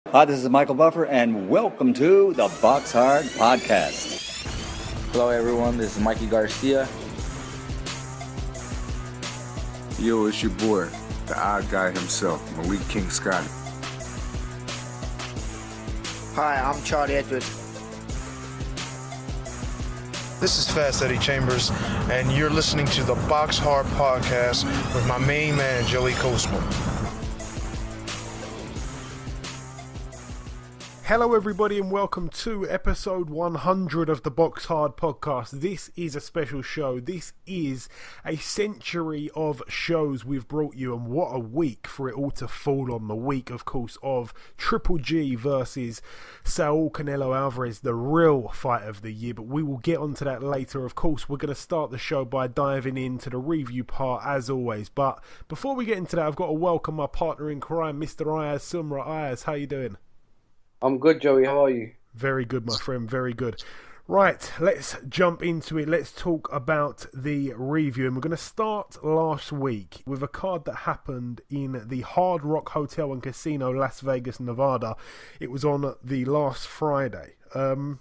Hi, this is Michael Buffer, and welcome to the BoxHard Podcast. Hello, everyone. This is Mikey Garcia. Yo, it's your boy, the odd guy himself, Malik King Scotty. Hi, I'm Charlie Edwards. This is Fast Eddie Chambers, and you're listening to the BoxHard Podcast with my main man, Joey Coastman. Hello everybody and welcome to episode 100 of the BoxHard Podcast. This is a special show. This is a century of shows we've brought you, and what a week for it all to fall on. The week, of course, of Triple G versus Saul Canelo Alvarez, the real fight of the year, but we will get onto that later. Of course, we're going to start the show by diving into the review part as always, but before we get into that, I've got to welcome my partner in crime, Mr. Ayaz Sumra. Ayaz, how you doing? I'm good, Joey. How are you? Very good, my friend. Very good. Right, let's jump into it. Let's talk about the review. And we're going to start last week with a card that happened in the Hard Rock Hotel and Casino, Las Vegas, Nevada. It was on the last Friday. I'm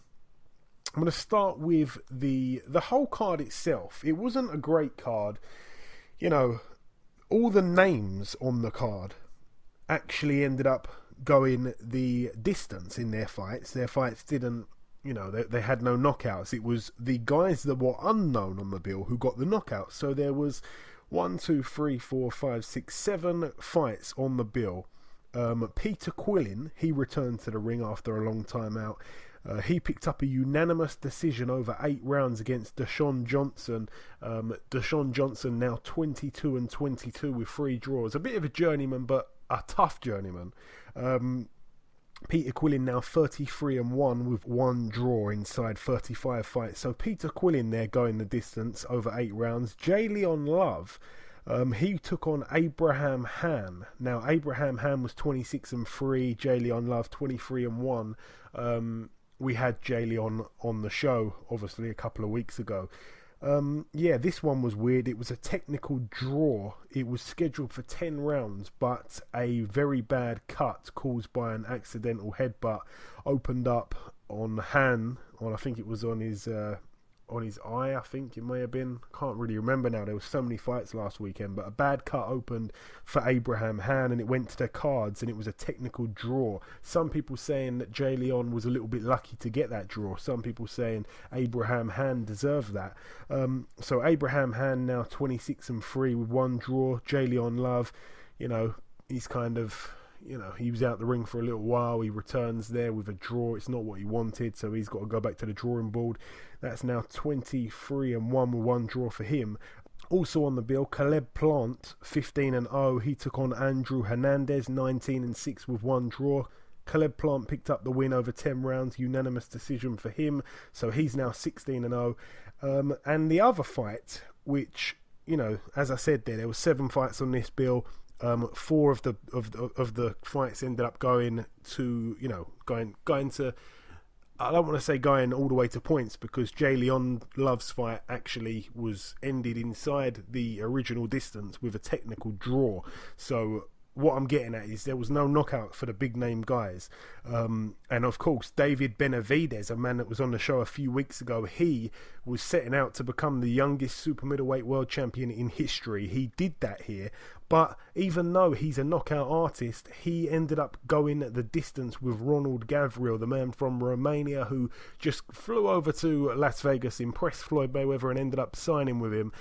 going to start with the whole card itself. It wasn't a great card. You know, all the names on the card actually ended up going the distance in their fights. Their fights didn't, you know, they had no knockouts. It was the guys that were unknown on the bill who got the knockouts. So there was 7 fights on the bill. Peter Quillin, he returned to the ring after a long time out. He picked up a unanimous decision over 8 rounds against Deshaun Johnson. Deshaun Johnson now 22-22 with 3 draws. A bit of a journeyman, but a tough journeyman. Peter Quillin now 33-1 with 1 draw inside 35 fights. So Peter Quillin there going the distance over 8 rounds. Leon Love, he took on Abraham Han. Now Abraham Han was 26-3. Leon Love 23-1. We had Leon on the show obviously a couple of weeks ago. This one was weird. It was a technical draw. It was scheduled for 10 rounds, but a very bad cut caused by an accidental headbutt opened up on Han. I think it was on his eye, I think it may have been. Can't really remember now. There was so many fights last weekend, but a bad cut opened for Abraham Han, and it went to the cards, and it was a technical draw. Some people saying that Leon was a little bit lucky to get that draw. Some people saying Abraham Han deserved that. So Abraham Han now 26-3 with 1 draw. Leon Love, you know, he's kind of, you know, he was out the ring for a little while. He returns there with a draw. It's not what he wanted, so he's got to go back to the drawing board. That's now 23-1 with 1 draw for him. Also on the bill, Caleb Plant, 15-0. He took on Andrew Hernandez, 19-6 with 1 draw. Caleb Plant picked up the win over 10 rounds, unanimous decision for him. So he's now 16-0. And the other fight, which, you know, as I said there were 7 fights on this bill. 4 of the fights ended up going to, you know, going to, I don't want to say going all the way to points, because Leon Love's fight actually was ended inside the original distance with a technical draw. So what I'm getting at is there was no knockout for the big name guys. And of course, David Benavidez, a man that was on the show a few weeks ago, he was setting out to become the youngest super middleweight world champion in history. He did that here. But even though he's a knockout artist, he ended up going the distance with Ronald Gabriel, the man from Romania who just flew over to Las Vegas, impressed Floyd Mayweather and ended up signing with him.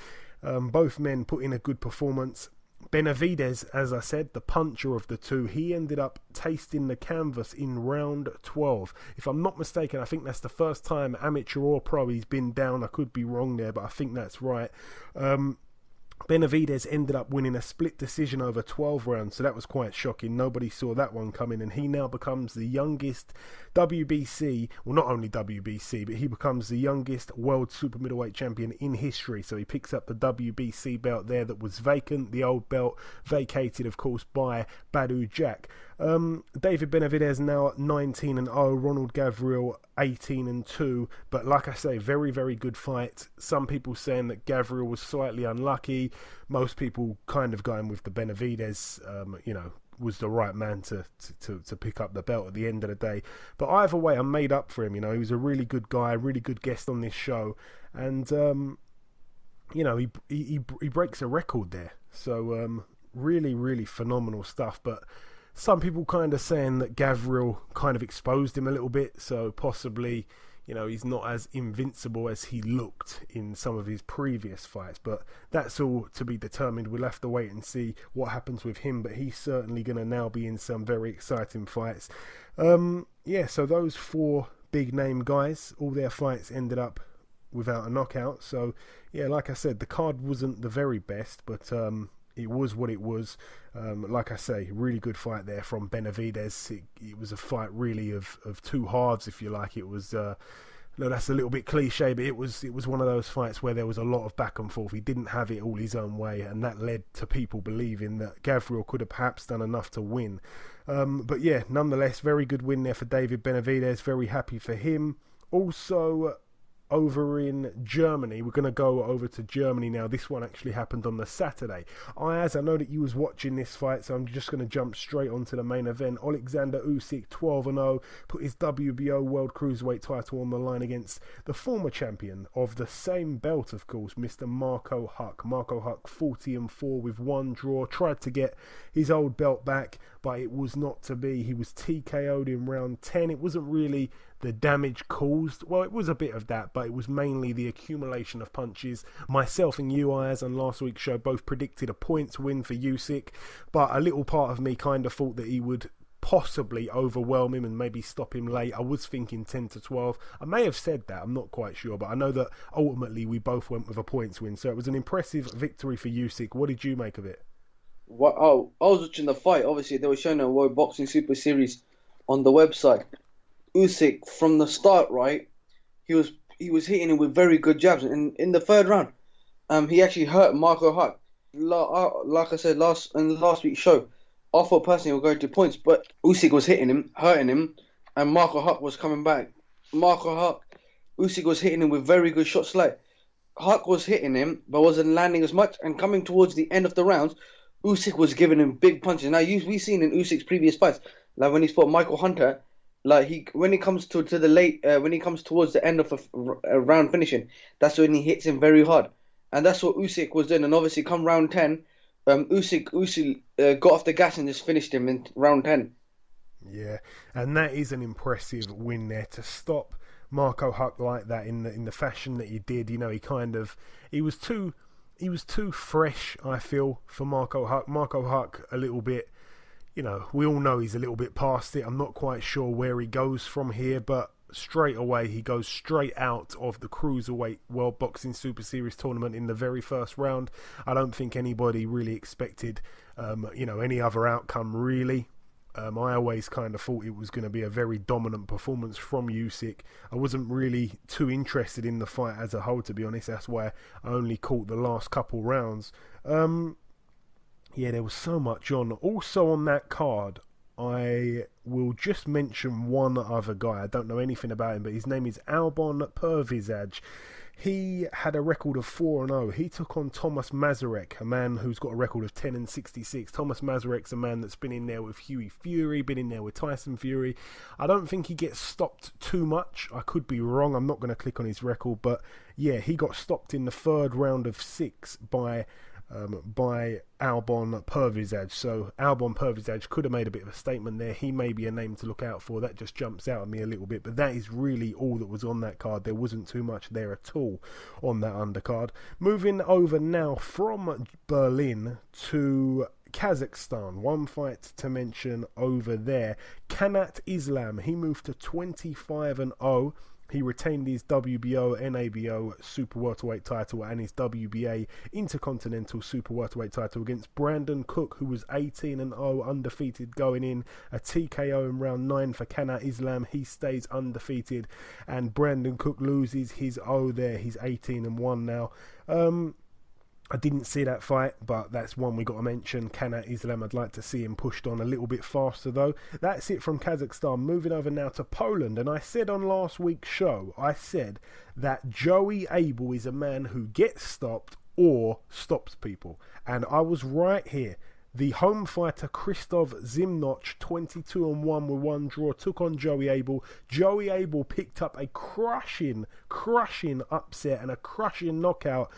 Both men put in a good performance. Benavidez, as I said, the puncher of the two, he ended up tasting the canvas in round 12. If I'm not mistaken, I think that's the first time, amateur or pro, he's been down. I could be wrong there, but I think that's right. Benavidez ended up winning a split decision over 12 rounds, so that was quite shocking. Nobody saw that one coming, and he now becomes the youngest WBC, well, not only WBC, but he becomes the youngest world super middleweight champion in history. So he picks up the WBC belt there that was vacant, the old belt vacated, of course, by Badu Jack. David Benavidez now 19-0, Ronald Gabriel 18-2, but like I say, very, very good fight. Some people saying that Gabriel was slightly unlucky. Most people kind of going with the Benavidez, was the right man to pick up the belt at the end of the day. But either way, I made up for him. You know, he was a really good guy, really good guest on this show, and you know, he breaks a record there. So really, really phenomenal stuff. But some people kind of saying that Gabriel kind of exposed him a little bit, so possibly, you know, he's not as invincible as he looked in some of his previous fights. But that's all to be determined. We'll have to wait and see what happens with him. But he's certainly going to now be in some very exciting fights. Yeah, so those 4 big name guys, all their fights ended up without a knockout. So, yeah, like I said, the card wasn't the very best, but it was what it was. Like I say, really good fight there from Benavidez. It was a fight really of 2 halves, if you like. It was, no, that's a little bit cliche, but it was one of those fights where there was a lot of back and forth. He didn't have it all his own way, and that led to people believing that Gabriel could have perhaps done enough to win. But yeah, nonetheless, very good win there for David Benavidez. Very happy for him. Also, over in Germany, we're going to go over to Germany now. This one actually happened on the Saturday. Ayaz, I know that you was watching this fight, so I'm just going to jump straight onto the main event. Alexander Usyk, 12-0, put his WBO World Cruiserweight title on the line against the former champion of the same belt, of course, Mr. Marco Huck. Marco Huck, 40-4 with 1 draw, tried to get his old belt back, but it was not to be. He was TKO'd in round 10. It wasn't really the damage caused. Well, it was a bit of that, but it was mainly the accumulation of punches. Myself and you, Ayaz, on last week's show both predicted a points win for Usyk, but a little part of me kind of thought that he would possibly overwhelm him and maybe stop him late. I was thinking 10-12. I may have said that, I'm not quite sure, but I know that ultimately we both went with a points win, so it was an impressive victory for Usyk. What did you make of it? What? Oh, I was watching the fight. Obviously, they were showing a World Boxing Super Series on the website. Usyk, from the start, right, he was hitting him with very good jabs. And in the 3rd round, he actually hurt Marco Huck. Like I said last week's show, I thought personally we'll go to points, but Usyk was hitting him, hurting him, and Marco Huck was coming back. Usyk was hitting him with very good shots. Like Huck was hitting him, but wasn't landing as much. And coming towards the end of the rounds, Usyk was giving him big punches. Now we've seen in Usyk's previous fights, like when he fought Michael Hunter. Like when he comes to the late, when he comes towards the end of a round finishing, that's when he hits him very hard, and that's what Usyk was doing. And obviously, come round 10, Usyk got off the gas and just finished him in round 10. Yeah, and that is an impressive win there to stop Marco Huck like that in the fashion that he did. You know, he was too fresh, I feel, for Marco Huck. Marco Huck a little bit. You know, we all know he's a little bit past it. I'm not quite sure where he goes from here, but straight away he goes straight out of the Cruiserweight World Boxing Super Series tournament in the very first round. I don't think anybody really expected, any other outcome really. I always kind of thought it was going to be a very dominant performance from Usyk. I wasn't really too interested in the fight as a whole, to be honest. That's why I only caught the last couple rounds. Yeah, there was so much on. Also on that card, I will just mention one other guy. I don't know anything about him, but his name is Albon Pervizaj. He had a record of 4-0. He took on Thomas Mazurek, a man who's got a record of 10-66. Thomas Mazurek's a man that's been in there with Hughie Fury, been in there with Tyson Fury. I don't think he gets stopped too much. I could be wrong. I'm not going to click on his record, but yeah, he got stopped in the 3rd round of 6 by Albon Pervizaj. So Albon Pervizaj could have made a bit of a statement there. He may be a name to look out for. That just jumps out at me a little bit, but that is really all that was on that card. There wasn't too much there at all on that undercard. Moving over now from Berlin to Kazakhstan, one fight to mention over there. Kanat Islam, he moved to 25-0. He retained his WBO, NABO Super Welterweight title and his WBA Intercontinental Super Welterweight title against Brandon Cook, who was 18-0, undefeated going in. A TKO in round 9 for Kanat Islam. He stays undefeated, and Brandon Cook loses his O there. He's 18-1 now. I didn't see that fight, but that's one we got to mention. Kanat Islam, I'd like to see him pushed on a little bit faster though. That's it from Kazakhstan. Moving over now to Poland, and I said on last week's show, I said that Joey Abel is a man who gets stopped or stops people, and I was right here. The home fighter Krzysztof Zimnoch, 22-1 with 1 draw, took on Joey Abel. Joey Abel picked up a crushing upset and a crushing knockout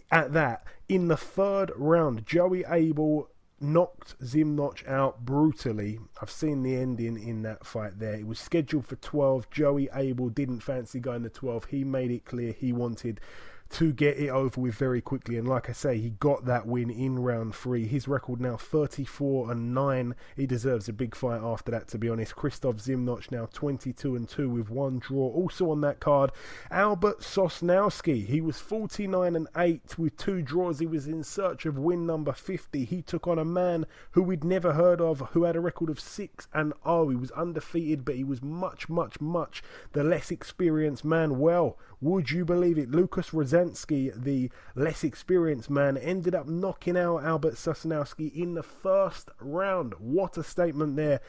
at that. In the third round, Joey Abel knocked Zimnoch out brutally. I've seen the ending in that fight there. It was scheduled for 12. Joey Abel didn't fancy going to 12. He made it clear he wanted to get it over with very quickly, and like I say, he got that win in round 3. His record now 34-9. He deserves a big fight after that, to be honest. Krzysztof Zimnoch now 22-2 with 1 draw. Also on that card, Albert Sosnowski. He was 49-8 with 2 draws. He was in search of win number 50. He took on a man who we'd never heard of, who had a record of 6-0. He was undefeated, but he was much the less experienced man. Well, would you believe it? Lucas Rozansky, the less experienced man, ended up knocking out Albert Sosnowski in the first round. What a statement there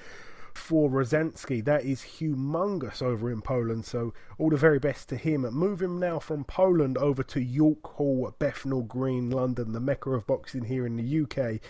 for Rozansky. That is humongous over in Poland, so all the very best to him. Moving now from Poland over to York Hall, Bethnal Green, London, the mecca of boxing here in the UK.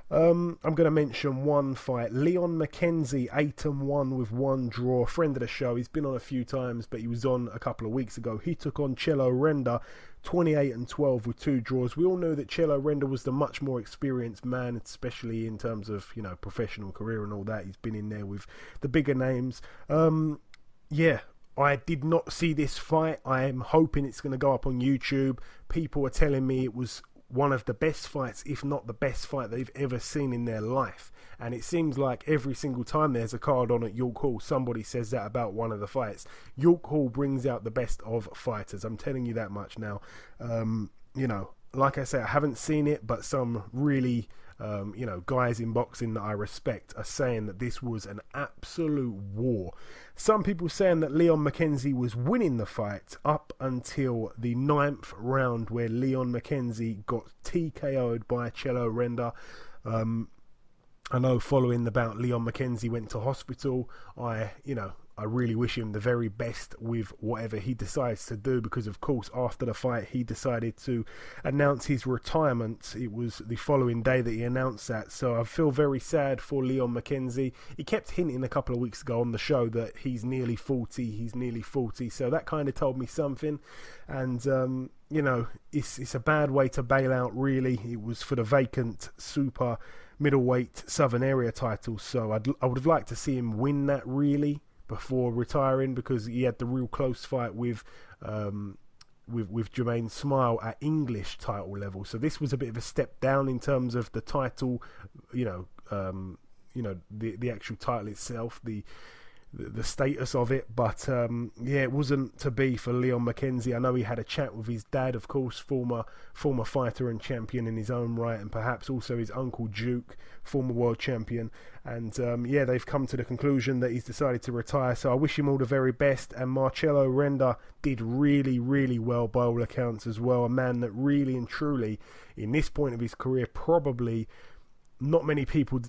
I'm going to mention one fight. Leon McKenzie, 8-1 with 1 draw. Friend of the show. He's been on a few times, but he was on a couple of weeks ago. He took on Cello Renda, 28-12 with 2 draws. We all know that Cello Renda was the much more experienced man, especially in terms of, professional career and all that. He's been in there with the bigger names. I did not see this fight. I am hoping it's going to go up on YouTube. People are telling me it was one of the best fights, if not the best fight they've ever seen in their life. And it seems like every single time there's a card on at York Hall, somebody says that about one of the fights. York Hall brings out the best of fighters. I'm telling you that much now. Like I say, I haven't seen it, but some really, guys in boxing that I respect are saying that this was an absolute war. Some people saying that Leon McKenzie was winning the fight up until the 9th round, where Leon McKenzie got TKO'd by Cello Renda. I know following the bout, Leon McKenzie went to hospital. I really wish him the very best with whatever he decides to do, because of course after the fight he decided to announce his retirement. It was the following day that he announced that, so I feel very sad for Leon McKenzie. He kept hinting a couple of weeks ago on the show that he's nearly 40, so that kind of told me something. And it's a bad way to bail out, really. It was for the vacant super middleweight Southern Area title, so I would have liked to see him win that, really, before retiring, because he had the real close fight with Jermaine Smile at English title level. So this was a bit of a step down in terms of the title, the actual title itself, the status of it, but it wasn't to be for Leon McKenzie. I know he had a chat with his dad, of course, former fighter and champion in his own right, and perhaps also his uncle Duke, former world champion, and they've come to the conclusion that he's decided to retire. So I wish him all the very best. And Marcelo Renda did really, really well by all accounts as well. A man that really and truly, in this point of his career, probably not many people,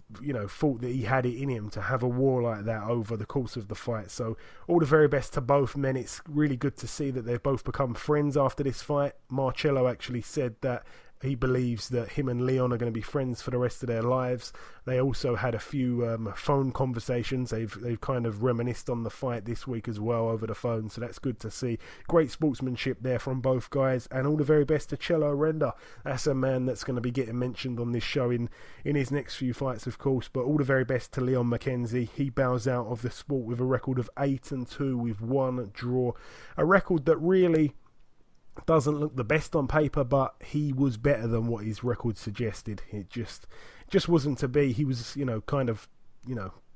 thought that he had it in him to have a war like that over the course of the fight. So all the very best to both men. It's really good to see that they've both become friends after this fight. Marcelo actually said that he believes that him and Leon are going to be friends for the rest of their lives. They also had a few phone conversations. They've kind of reminisced on the fight this week as well over the phone, so that's good to see. Great sportsmanship there from both guys, and all the very best to Cello Renda. That's a man that's going to be getting mentioned on this show in his next few fights, of course. But all the very best to Leon McKenzie. He bows out of the sport with a record of 8-2 with 1 draw. A record that really doesn't look the best on paper, but he was better than what his record suggested. It just wasn't to be. He was,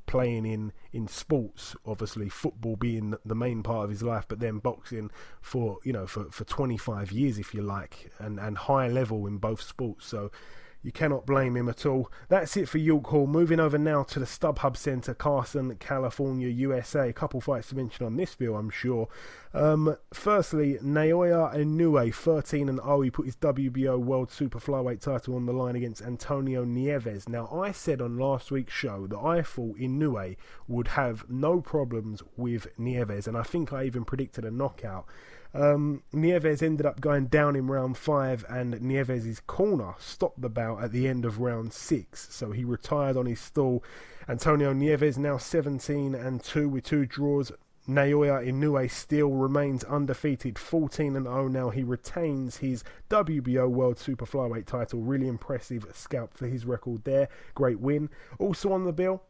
playing in sports, obviously football being the main part of his life, but then boxing for 25 years, if you like, and high level in both sports. So you cannot blame him at all. That's it for York Hall. Moving over now to the StubHub Center, Carson, California, USA. A couple fights to mention on this bill, I'm sure. Firstly, Naoya Inoue, 13-0. He put his WBO World Super Flyweight title on the line against Antonio Nieves. Now, I said on last week's show that I thought Inoue would have no problems with Nieves, and I think I even predicted a knockout. Nieves ended up going down in round 5, and Nieves' corner stopped the bout at the end of round 6, so he retired on his stall. Antonio Nieves now 17-2 with 2 draws. Naoya Inoue still remains undefeated, 14-0 now. He retains his WBO World Super Flyweight title. Really impressive scalp for his record there. Great win. Also on the bill,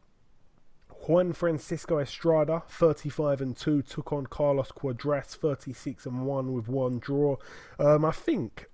Juan Francisco Estrada, 35-2, took on Carlos Cuadras, 36-1 with 1 draw. I think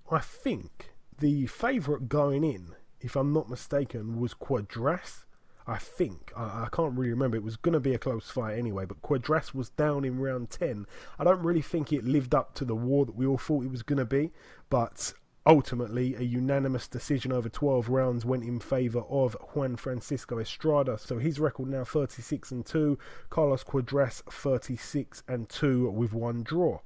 the favourite going in, if I'm not mistaken, was Cuadras. I think. I can't really remember. It was going to be a close fight anyway, but Cuadras was down in round 10. I don't really think it lived up to the war that we all thought it was going to be, but ultimately a unanimous decision over 12 rounds went in favour of Juan Francisco Estrada. So his record now 36-2. Carlos Cuadras 36-2 with 1 draw.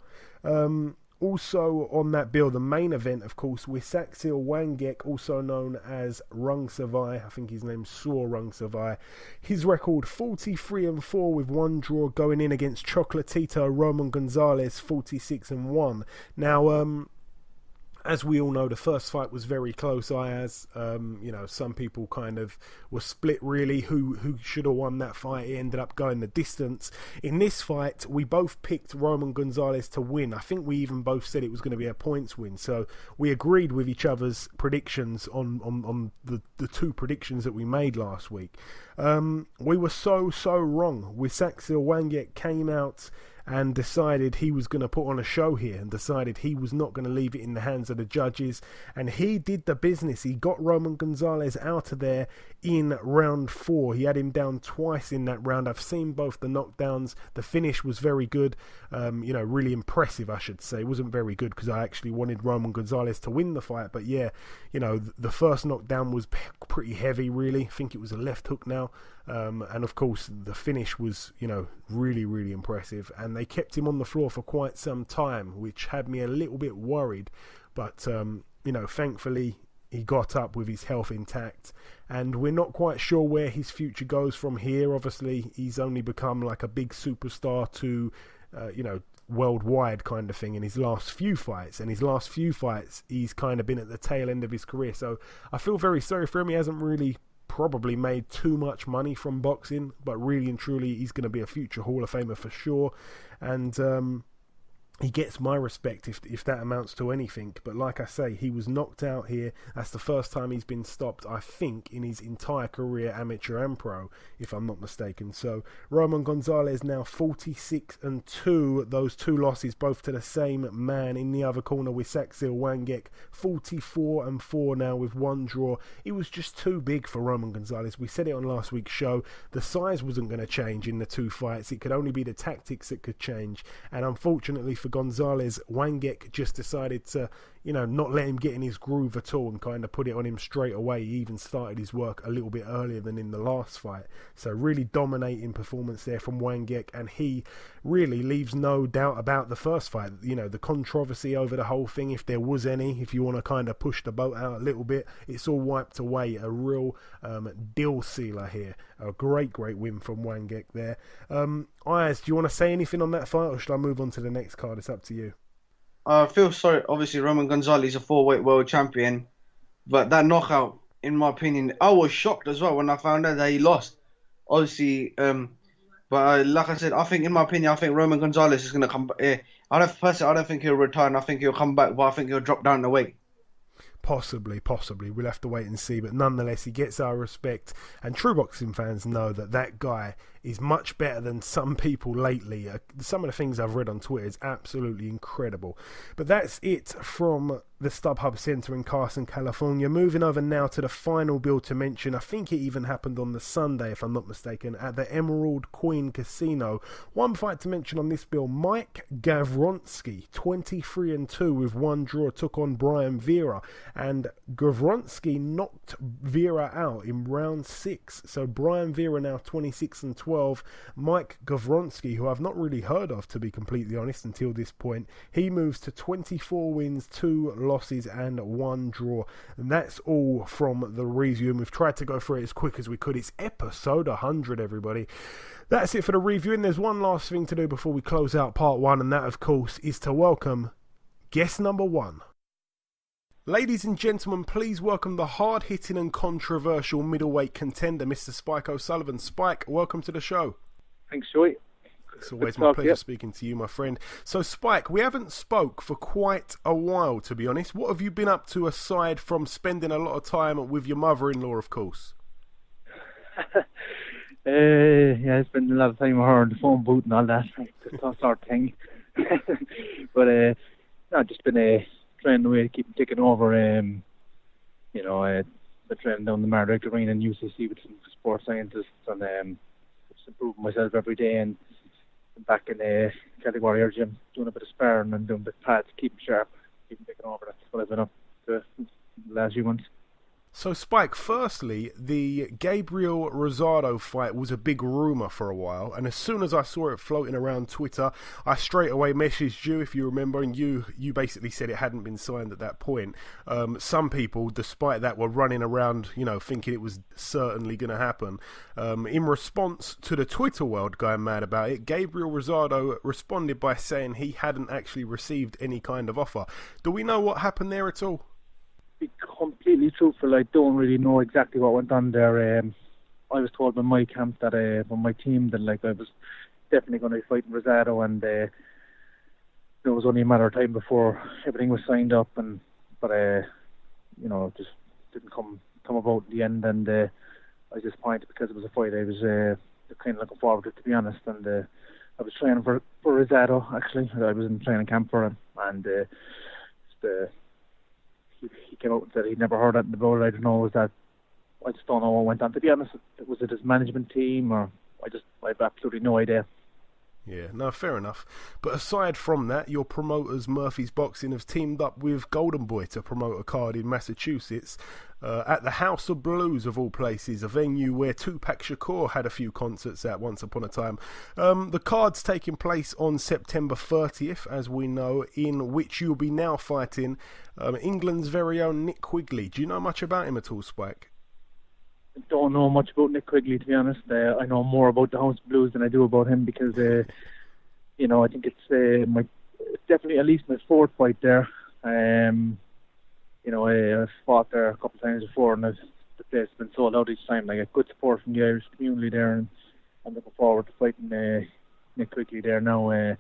Also on that bill, the main event, of course, Wisaxil Wangek, also known as Rung Savai. I think his name's Suor Rung Savai. His record 43-4 with 1 draw, going in against Chocolatito Roman Gonzalez, 46-1. Now, as we all know, the first fight was very close. Ayaz, some people kind of were split really who should have won that fight. It ended up going the distance. In this fight, we both picked Roman Gonzalez to win. I think we even both said it was going to be a points win. So we agreed with each other's predictions on the 2 predictions that we made last week. We were so wrong. Wisaxil Wangek came out and decided he was going to put on a show here, and decided he was not going to leave it in the hands of the judges, and he did the business. He got Roman Gonzalez out of there in round 4. He had him down twice in that round. I've seen both the knockdowns. The finish was very good, really impressive, I should say. It wasn't very good because I actually wanted Roman Gonzalez to win the fight, but yeah, the first knockdown was pretty heavy, really. I think it was a left hook now. And of course the finish was really impressive, and they kept him on the floor for quite some time, which had me a little bit worried, but thankfully he got up with his health intact, and we're not quite sure where his future goes from here. Obviously he's only become like a big superstar to worldwide kind of thing in his last few fights, he's kind of been at the tail end of his career, so I feel very sorry for him. He hasn't really probably made too much money from boxing, but really and truly he's going to be a future Hall of Famer for sure, and he gets my respect if that amounts to anything. But like I say, he was knocked out here. That's the first time he's been stopped, I think, in his entire career, amateur and pro, if I'm not mistaken. So Roman Gonzalez now 46-2. Those 2 losses both to the same man. In the other corner, Wisaxil Wangek 44-4 now with 1 draw. It was just too big for Roman Gonzalez. We said it on last week's show. The size wasn't going to change in the 2 fights. It could only be the tactics that could change, and unfortunately for Gonzalez, Wangek just decided to not let him get in his groove at all and kind of put it on him straight away. He even started his work a little bit earlier than in the last fight. So really dominating performance there from Wangek, and he really leaves no doubt about the first fight. The controversy over the whole thing, if there was any, if you want to kind of push the boat out a little bit, it's all wiped away. A real deal sealer here. A great win from Wangek there. Ayaz, do you want to say anything on that fight, or should I move on to the next card? It's up to you. I feel sorry. Obviously, Roman Gonzalez is a 4-weight world champion, but that knockout, in my opinion, I was shocked as well when I found out that he lost. Obviously, but like I said, I think Roman Gonzalez is going to come back. I don't think he'll retire, and I think he'll come back, but I think he'll drop down the weight. Possibly. We'll have to wait and see. But nonetheless, he gets our respect. And true boxing fans know that guy is much better than some people lately. Some of the things I've read on Twitter is absolutely incredible. But that's it from the StubHub Centre in Carson, California. Moving over now to the final bill to mention. I think it even happened on the Sunday, if I'm not mistaken, at the Emerald Queen Casino. One fight to mention on this bill, Mike Gavronsky, 23-2 with 1 draw, took on Brian Vera. And Gavronsky knocked Vera out in round 6. So Brian Vera now 26-12. Mike Gavronsky, who I've not really heard of, to be completely honest, until this point, he moves to 24 wins, 2 losses and 1 draw. And that's all from the resume. We've tried to go through it as quick as we could. It's episode 100, everybody. That's it for the review, and there's one last thing to do before we close out part one, and that, of course, is to welcome guest number one. Ladies and gentlemen, please welcome the hard-hitting and controversial middleweight contender, Mr. Spike O'Sullivan. Spike, welcome to the show. Thanks, Joy. It's always my pleasure speaking to you, my friend. So, Spike, we haven't spoke for quite a while, to be honest. What have you been up to aside from spending a lot of time with your mother-in-law, of course? Yeah, I spent a lot of time with her on the phone booth and all that sort of thing. But I've just been training away to keep ticking over. Been training down the Mardirect Arena in UCC with some sports scientists and just improving myself every day, and back in the Celtic Warrior gym doing a bit of sparring and doing a bit of pads, keeping sharp, keeping ticking over. That's what I've been up to the last few months. So, Spike, firstly, the Gabriel Rosado fight was a big rumour for a while, and as soon as I saw it floating around Twitter, I straight away messaged you, if you remember, and you basically said it hadn't been signed at that point. Some people, despite that, were running around, thinking it was certainly going to happen. In response to the Twitter world going mad about it, Gabriel Rosado responded by saying he hadn't actually received any kind of offer. Do we know what happened there at all? Be completely truthful, I don't really know exactly what went on there. I was told by my camp that from my team that I was definitely going to be fighting Rosado, and it was only a matter of time before everything was signed up, but just didn't come about in the end, and I was disappointed because it was a fight I was kind of looking forward to be honest, and I was training for Rosado actually. I was in training camp for him, and he came out and said he'd never heard anything about it. I just don't know what went on. To be honest, was it his management team, or I have absolutely no idea. Yeah, no, fair enough. But aside from that, your promoters, Murphy's Boxing, have teamed up with Golden Boy to promote a card in Massachusetts at the House of Blues, of all places, a venue where Tupac Shakur had a few concerts at once upon a time. The card's taking place on September 30th, as we know, in which you'll be now fighting England's very own Nick Quigley. Do you know much about him at all, Spike? I don't know much about Nick Quigley, to be honest. I know more about the House of Blues than I do about him because, I think it's definitely at least my fourth fight there. I've fought there a couple of times before, and the place has been sold out each time. I get good support from the Irish community there, and I'm looking forward to fighting Nick Quigley there now. I've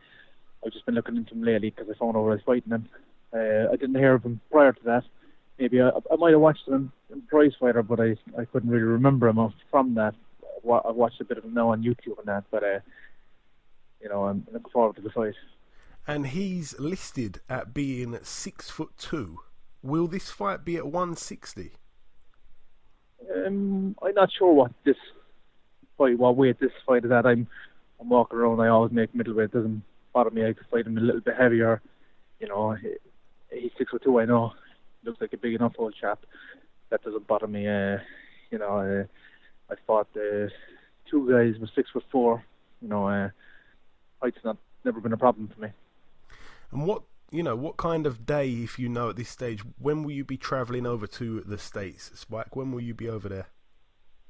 just been looking into him lately because I found out I was fighting him. I didn't hear of him prior to that. Maybe I might have watched him in Prize Fighter, but I couldn't really remember him from that. I watched a bit of him now on YouTube and that, but I'm looking forward to the fight. And he's listed at being 6'2". Will this fight be at 160? I'm not sure what weight this fight is at. I'm walking around. I always make middleweight. It doesn't bother me. I could fight him a little bit heavier. He's 6'2". I know. Looks like a big enough old chap. That doesn't bother me. I fought two guys with 6'4". Height's never been a problem for me. And what kind of day, if you know at this stage, when will you be travelling over to the States, Spike? When will you be over there?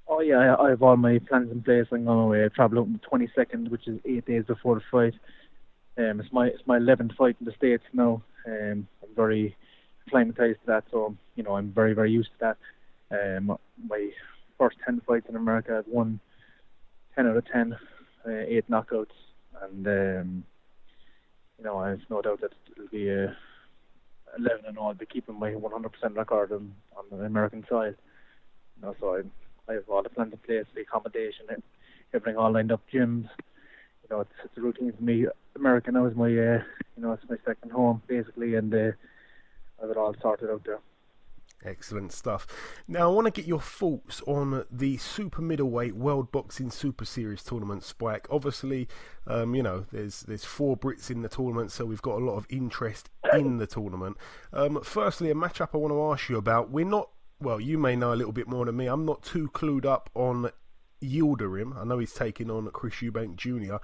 Oh yeah, I have all my plans in place. I'm going to travel out on the 22nd, which is 8 days before the fight. It's my 11th fight in the States now. I'm very acclimatized to that, so I'm very, very used to that. My first 10 fights in America, I've won 10 out of 10, 8 knockouts, and I have no doubt that it'll be 11 and all. I'll be keeping my 100% record on the American side. So I have all the plans in place, the accommodation, and everything all lined up, gyms. It's a routine for me. America now is my it's my second home basically, and I have it all sorted out there. Excellent stuff. Now, I want to get your thoughts on the super middleweight World Boxing Super Series tournament, Spike. Obviously, there's 4 Brits in the tournament, so we've got a lot of interest in the tournament. Firstly, a matchup I want to ask you about. You may know a little bit more than me. I'm not too clued up on Yildirim. I know he's taking on Chris Eubank Jr.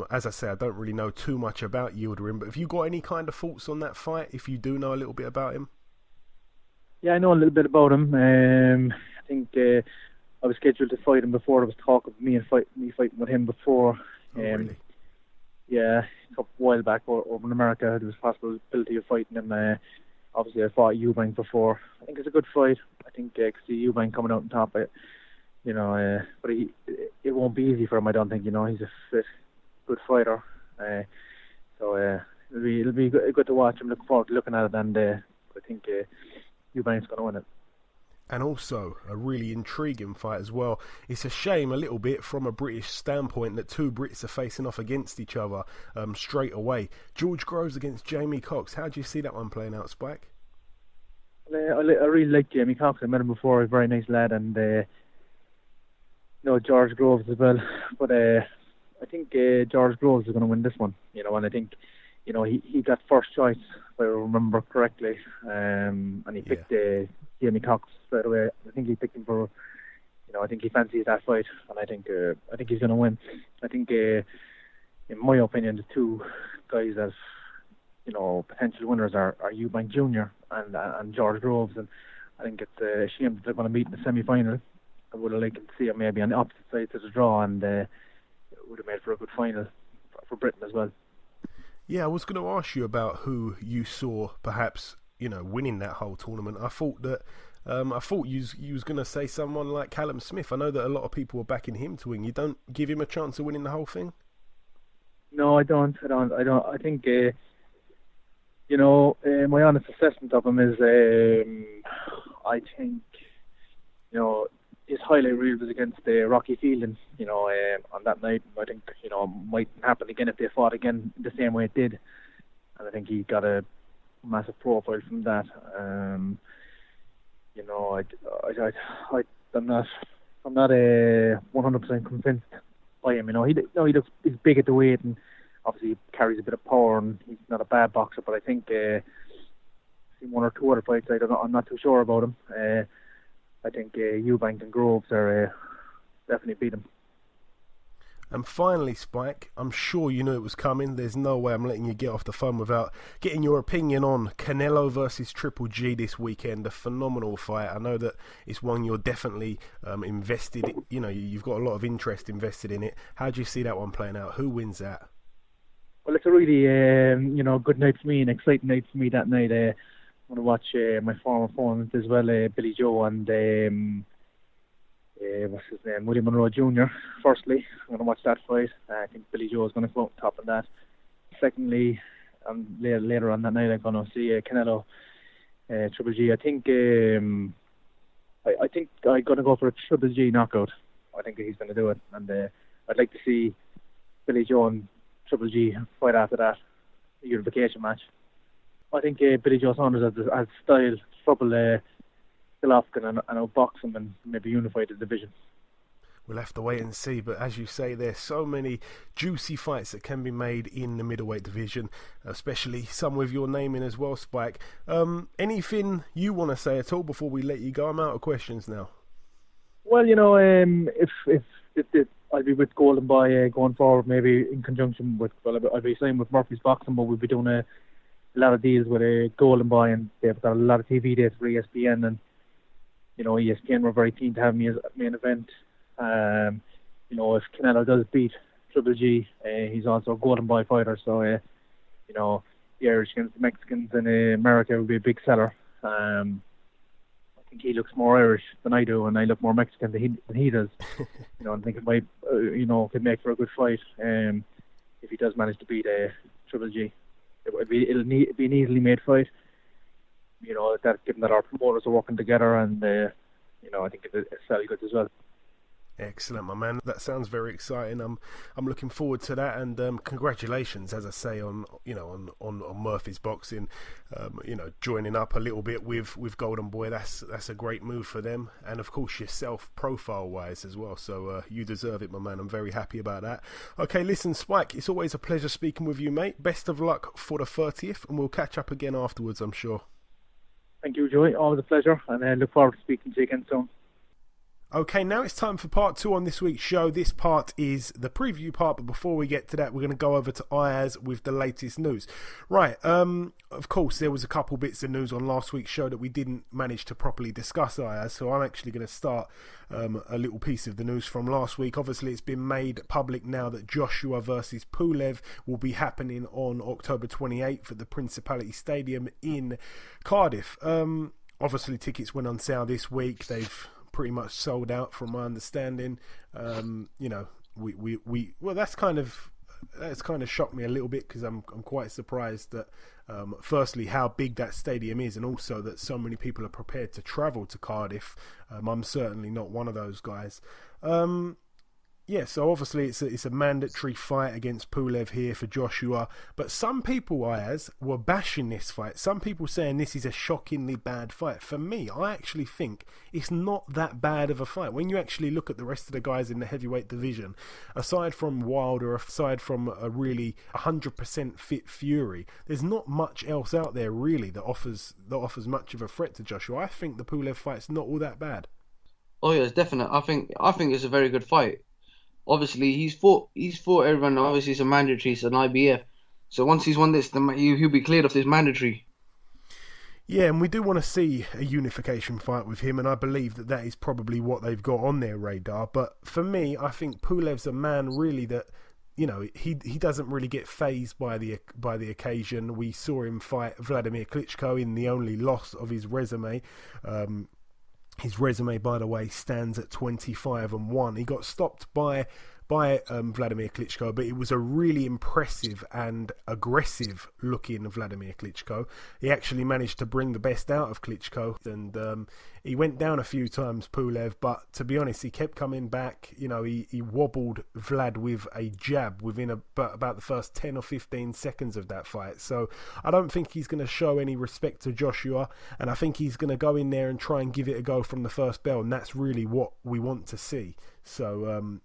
As I say, I don't really know too much about Yildirim, but have you got any kind of thoughts on that fight, if you do know a little bit about him? Yeah, I know a little bit about him. I think I was scheduled to fight him before. There was talk of me fighting with him before. Really? Yeah, a while back over in America, there was possibility of fighting him. Obviously, I fought Eubank before. I think it's a good fight. I think I could see Eubank coming out on top. But it won't be easy for him. I don't think. He's a fit, good fighter. It'll be good to watch. I'm looking forward to looking at it, and I think Eubank's going to win it. And also a really intriguing fight as well. It's a shame a little bit from a British standpoint that two Brits are facing off against each other straight away. George Groves against Jamie Cox. How do you see that one playing out, Spike? I really like Jamie Cox. I met him before. He's a very nice lad, and George Groves as well. But I think George Groves is going to win this one. And I think he got first choice, if I remember correctly, and he picked Jamie Cox straight away. I think he picked him for, I think he fancies that fight, and I think he's going to win. I think, in my opinion, the two guys that potential winners are Eubank Jr. and George Groves, and I think it's a shame that they're going to meet in the semi-final. I would have liked to see them maybe on the opposite side to the draw, and it would have made for a good final for Britain as well. Yeah, I was going to ask you about who you saw perhaps winning that whole tournament. I thought you was going to say someone like Callum Smith. I know that a lot of people were backing him to win. You don't give him a chance of winning the whole thing? No, I don't. I think my honest assessment of him is I think his highlight reel was against Rocky Fielding, on that night. I think, might happen again if they fought again the same way it did. And I think he got a massive profile from that. I'm not 100% convinced by him. He's big at the weight, and obviously he carries a bit of power, and he's not a bad boxer. But I think I've seen one or two other fights. I'm not too sure about him. I think Eubank and Groves are definitely beat him. And finally, Spike, I'm sure you knew it was coming. There's no way I'm letting you get off the phone without getting your opinion on Canelo versus Triple G this weekend. A phenomenal fight. I know that it's one you're definitely invested in. You've got a lot of interest invested in it. How do you see that one playing out? Who wins that? Well, it's a really good night for me, an exciting night for me that night. I'm going to watch my former opponent as well, Billy Joe and what's his name, William Monroe Jr. Firstly, I'm going to watch that fight. I think Billy Joe is going to go up top of that. Secondly, later on that night, I'm going to see Canelo, Triple G. I think I'm going to go for a Triple G knockout. I think he's going to do it, and I'd like to see Billy Joe and Triple G fight after that, a unification match. I think Billy Joe Saunders has style, trouble Golovkin and outbox him and maybe unify the division. We'll have to wait and see, but as you say, there's so many juicy fights that can be made in the middleweight division, especially some with your name in as well, Spike. Anything you want to say at all before we let you go? I'm out of questions now. Well, if I'll be with Golden Boy going forward, maybe in conjunction with, I'll be signing with Murphy's Boxing, but we'll be doing a lot of deals with Golden Boy, and they've got a lot of TV dates for ESPN, and ESPN were very keen to have me as a main event. If Canelo does beat Triple G, he's also a Golden Boy fighter, so the Irish against the Mexicans in America will be a big seller. I think he looks more Irish than I do, and I look more Mexican than he does. I think it might could make for a good fight if he does manage to beat Triple G. It'll be an easily made fight. That given that our promoters are working together, and I think it's fairly good as well. Excellent, my man. That sounds very exciting. I'm looking forward to that, and congratulations, as I say, on Murphy's Boxing. Joining up a little bit with Golden Boy. That's a great move for them, and of course yourself, profile wise as well. So you deserve it, my man. I'm very happy about that. Okay, listen, Spike. It's always a pleasure speaking with you, mate. Best of luck for the 30th, and we'll catch up again afterwards, I'm sure. Thank you, Joey. Always a pleasure, and I look forward to speaking to you again soon. Okay, now it's time for part 2 on this week's show. This part is the preview part, but before we get to that, we're going to go over to Ayaz with the latest news. Right, of course, there was a couple bits of news on last week's show that we didn't manage to properly discuss, Ayaz, so I'm actually going to start a little piece of the news from last week. Obviously, it's been made public now that Joshua versus Pulev will be happening on October 28th at the Principality Stadium in Cardiff. Obviously, tickets went on sale this week. They've pretty much sold out from my understanding. That's kind of shocked me a little bit, because I'm quite surprised that firstly how big that stadium is, and also that so many people are prepared to travel to Cardiff. I'm certainly not one of those guys. So obviously it's a mandatory fight against Pulev here for Joshua, but some people, Ayaz, were bashing this fight. Some people saying this is a shockingly bad fight. For me, I actually think it's not that bad of a fight. When you actually look at the rest of the guys in the heavyweight division, aside from Wilder, aside from a really 100% fit Fury, there's not much else out there really that offers much of a threat to Joshua. I think the Pulev fight's not all that bad. Oh yeah, it's definite. I think it's a very good fight. Obviously, he's fought everyone. Obviously, it's a mandatory. It's an IBF. So once he's won this, he'll be cleared of this mandatory. Yeah, and we do want to see a unification fight with him, and I believe that is probably what they've got on their radar. But for me, I think Pulev's a man really that, you know, he doesn't really get fazed by the occasion. We saw him fight Vladimir Klitschko in the only loss of his resume. His resume, by the way, stands at 25-1. He got stopped by Vladimir Klitschko, but it was a really impressive and aggressive looking Vladimir Klitschko. He actually managed to bring the best out of Klitschko, and he went down a few times, Pulev, but to be honest, he kept coming back. You know, he wobbled Vlad with a jab within about the first 10 or 15 seconds of that fight. So I don't think he's going to show any respect to Joshua, and I think he's going to go in there and try and give it a go from the first bell, and that's really what we want to see. So, I'm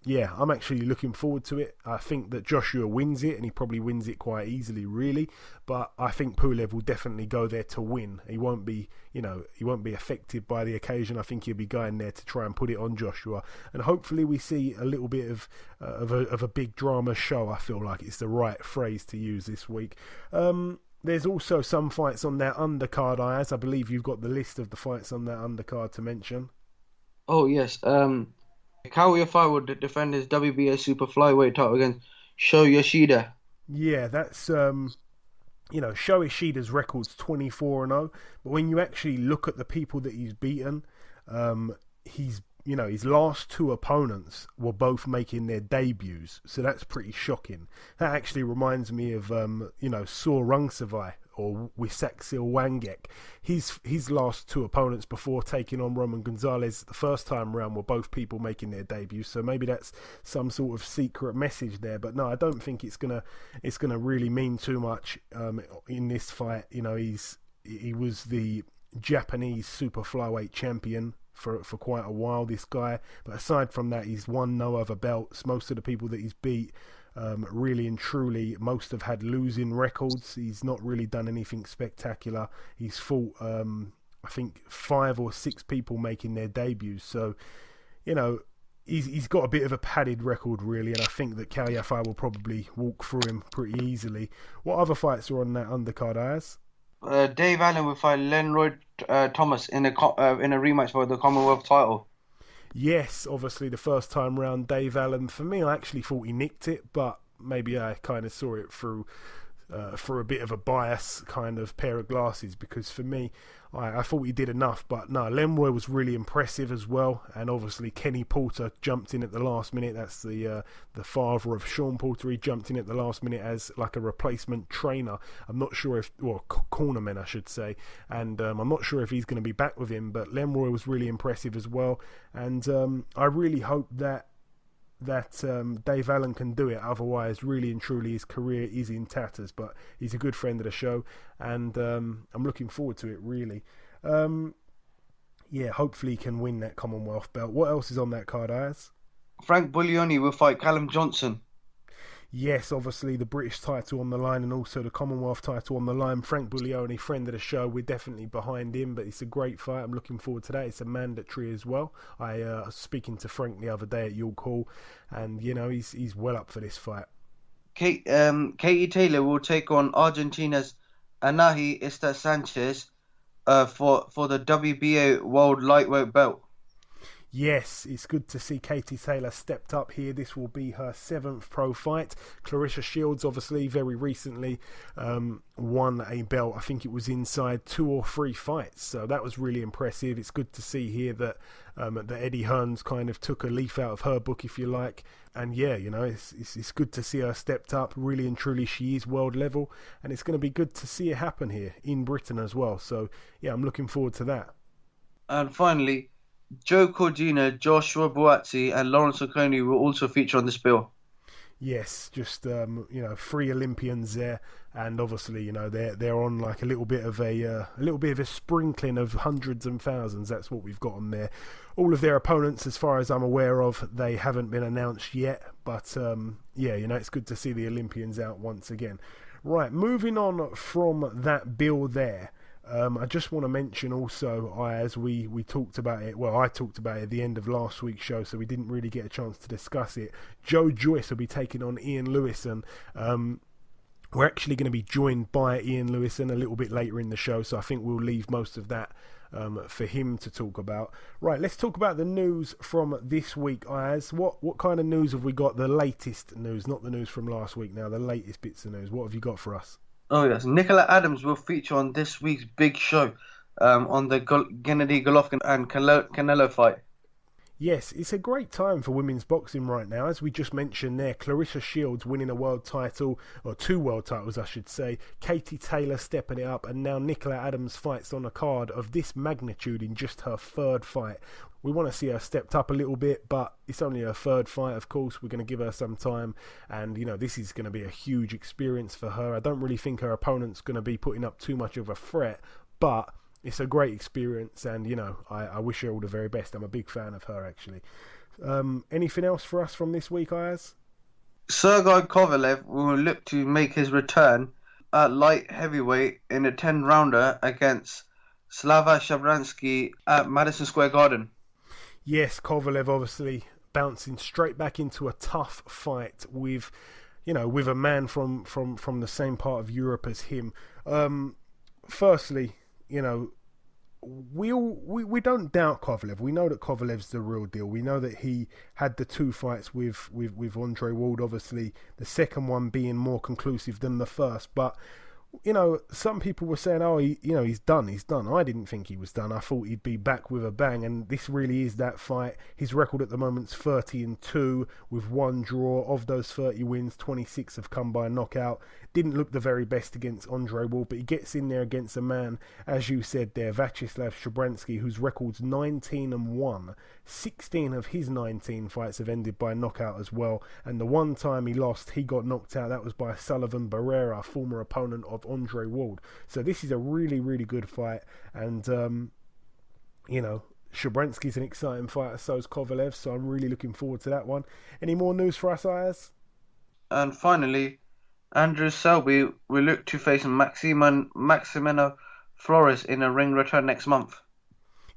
actually looking forward to it. I think that Joshua wins it, and he probably wins it quite easily, really. But I think Pulev will definitely go there to win. He won't be affected by the occasion. I think he'll be going there to try and put it on Joshua. And hopefully we see a little bit of a big drama show. I feel like it's the right phrase to use this week. There's also some fights on that undercard, Ayaz. I believe you've got the list of the fights on that undercard to mention. Oh, yes. Kao Yafai would defend his WBA super flyweight title against Sho Yoshida. Yeah, that's Sho Yoshida's record's 24-0, but when you actually look at the people that he's beaten, his last two opponents were both making their debuts, so that's pretty shocking. That actually reminds me of Saw Rungsavai or Wisaksil Wangek. His last two opponents before taking on Roman Gonzalez the first time round were both people making their debuts, so maybe that's some sort of secret message there. But no, I don't think it's gonna really mean too much in this fight. You know, he was the Japanese super flyweight champion for quite a while, this guy, but aside from that, he's won no other belts. Most of the people that he's beat, really and truly, most have had losing records. He's not really done anything spectacular. He's fought I think 5 or 6 people making their debuts, so he's got a bit of a padded record, really, and I think that Kao Yafai will probably walk through him pretty easily. What other fights are on that undercard, Ayaz? Dave Allen will fight Lenroy Thomas in a rematch for the Commonwealth title. Yes, obviously the first time round, Dave Allen. For me, I actually thought he nicked it, but maybe I kind of saw it through a bit of a bias kind of pair of glasses, because for me, I thought he did enough. But no, Lenroy was really impressive as well, and obviously Kenny Porter jumped in at the last minute. That's the father of Sean Porter. He jumped in at the last minute as like a replacement trainer. I'm not sure cornerman, I should say, and I'm not sure if he's going to be back with him. But Lenroy was really impressive as well, and I really hope that Dave Allen can do it. Otherwise, really and truly, his career is in tatters. But he's a good friend of the show, and I'm looking forward to it, really. Hopefully he can win that Commonwealth belt. What else is on that card, Ayaz? Frank Buglioni will fight Callum Johnson. Yes, obviously the British title on the line and also the Commonwealth title on the line. Frank Buglioni, friend of the show, we're definitely behind him, but it's a great fight. I'm looking forward to that. It's a mandatory as well. I was speaking to Frank the other day at York Hall, and he's well up for this fight. Katie Taylor will take on Argentina's Anahi Esta Sanchez for the WBA World Lightweight belt. Yes, it's good to see Katie Taylor stepped up here. This will be her 7th pro fight. Clarissa Shields, obviously, very recently won a belt. I think it was inside 2 or 3 fights. So that was really impressive. It's good to see here that Eddie Hearns kind of took a leaf out of her book, if you like. And yeah, it's good to see her stepped up. Really and truly, she is world level. And it's going to be good to see it happen here in Britain as well. So yeah, I'm looking forward to that. And finally, Joe Cordina, Joshua Buatsi, and Lawrence Oconee will also feature on this bill. Yes, just 3 Olympians there, and obviously they're on like a little bit of a sprinkling of hundreds and thousands. That's what we've got on there. All of their opponents, as far as I'm aware of, they haven't been announced yet, but it's good to see the Olympians out once again. Right, moving on from that bill there. I just want to mention also, as we talked about it, well, I talked about it at the end of last week's show, so we didn't really get a chance to discuss it. Joyce will be taking on Ian Lewison. We're actually going to be joined by Ian Lewison a little bit later in the show, so I think we'll leave most of that for him to talk about. Right, let's talk about the news from this week, Ayaz. What kind of news have we got? The latest news, not the news from last week now, the latest bits of news. What have you got for us? Oh yes, Nicola Adams will feature on this week's big show on the Gennady Golovkin and Canelo fight. Yes, it's a great time for women's boxing right now. As we just mentioned there, Clarissa Shields winning a world title, or 2 world titles I should say, Katie Taylor stepping it up, and now Nicola Adams fights on a card of this magnitude in just her 3rd fight. We want to see her stepped up a little bit, but it's only her 3rd fight, of course. We're going to give her some time, and this is going to be a huge experience for her. I don't really think her opponent's going to be putting up too much of a threat, but it's a great experience, and I wish her all the very best. I'm a big fan of her, actually. Anything else for us from this week, Ayaz? Sergey Kovalev will look to make his return at light heavyweight in a 10-rounder against Slava Shabransky at Madison Square Garden. Yes, Kovalev obviously bouncing straight back into a tough fight with a man from the same part of Europe as him. Firstly, we don't doubt Kovalev. We know that Kovalev's the real deal. We know that he had the 2 fights with Andre Ward, obviously the second one being more conclusive than the first, but some people were saying, he's done. I didn't think he was done. I thought he'd be back with a bang, and this really is that fight. His record at the moment's 30-2 with 1 draw. Of those 30 wins, 26 have come by knockout. Didn't look the very best against Andre Ward, but he gets in there against a man, as you said there, Vyacheslav Shabransky, whose record's 19-1. 16 of his 19 fights have ended by knockout as well, and the one time he lost, he got knocked out. That was by Sullivan Barrera, former opponent of Andre Ward. So this is a really, really good fight, and Shabransky's an exciting fighter, so is Kovalev, so I'm really looking forward to that one. Any more news for us, Ayaz? And finally, Andrew Selby will look to face Maximino Flores in a ring return next month.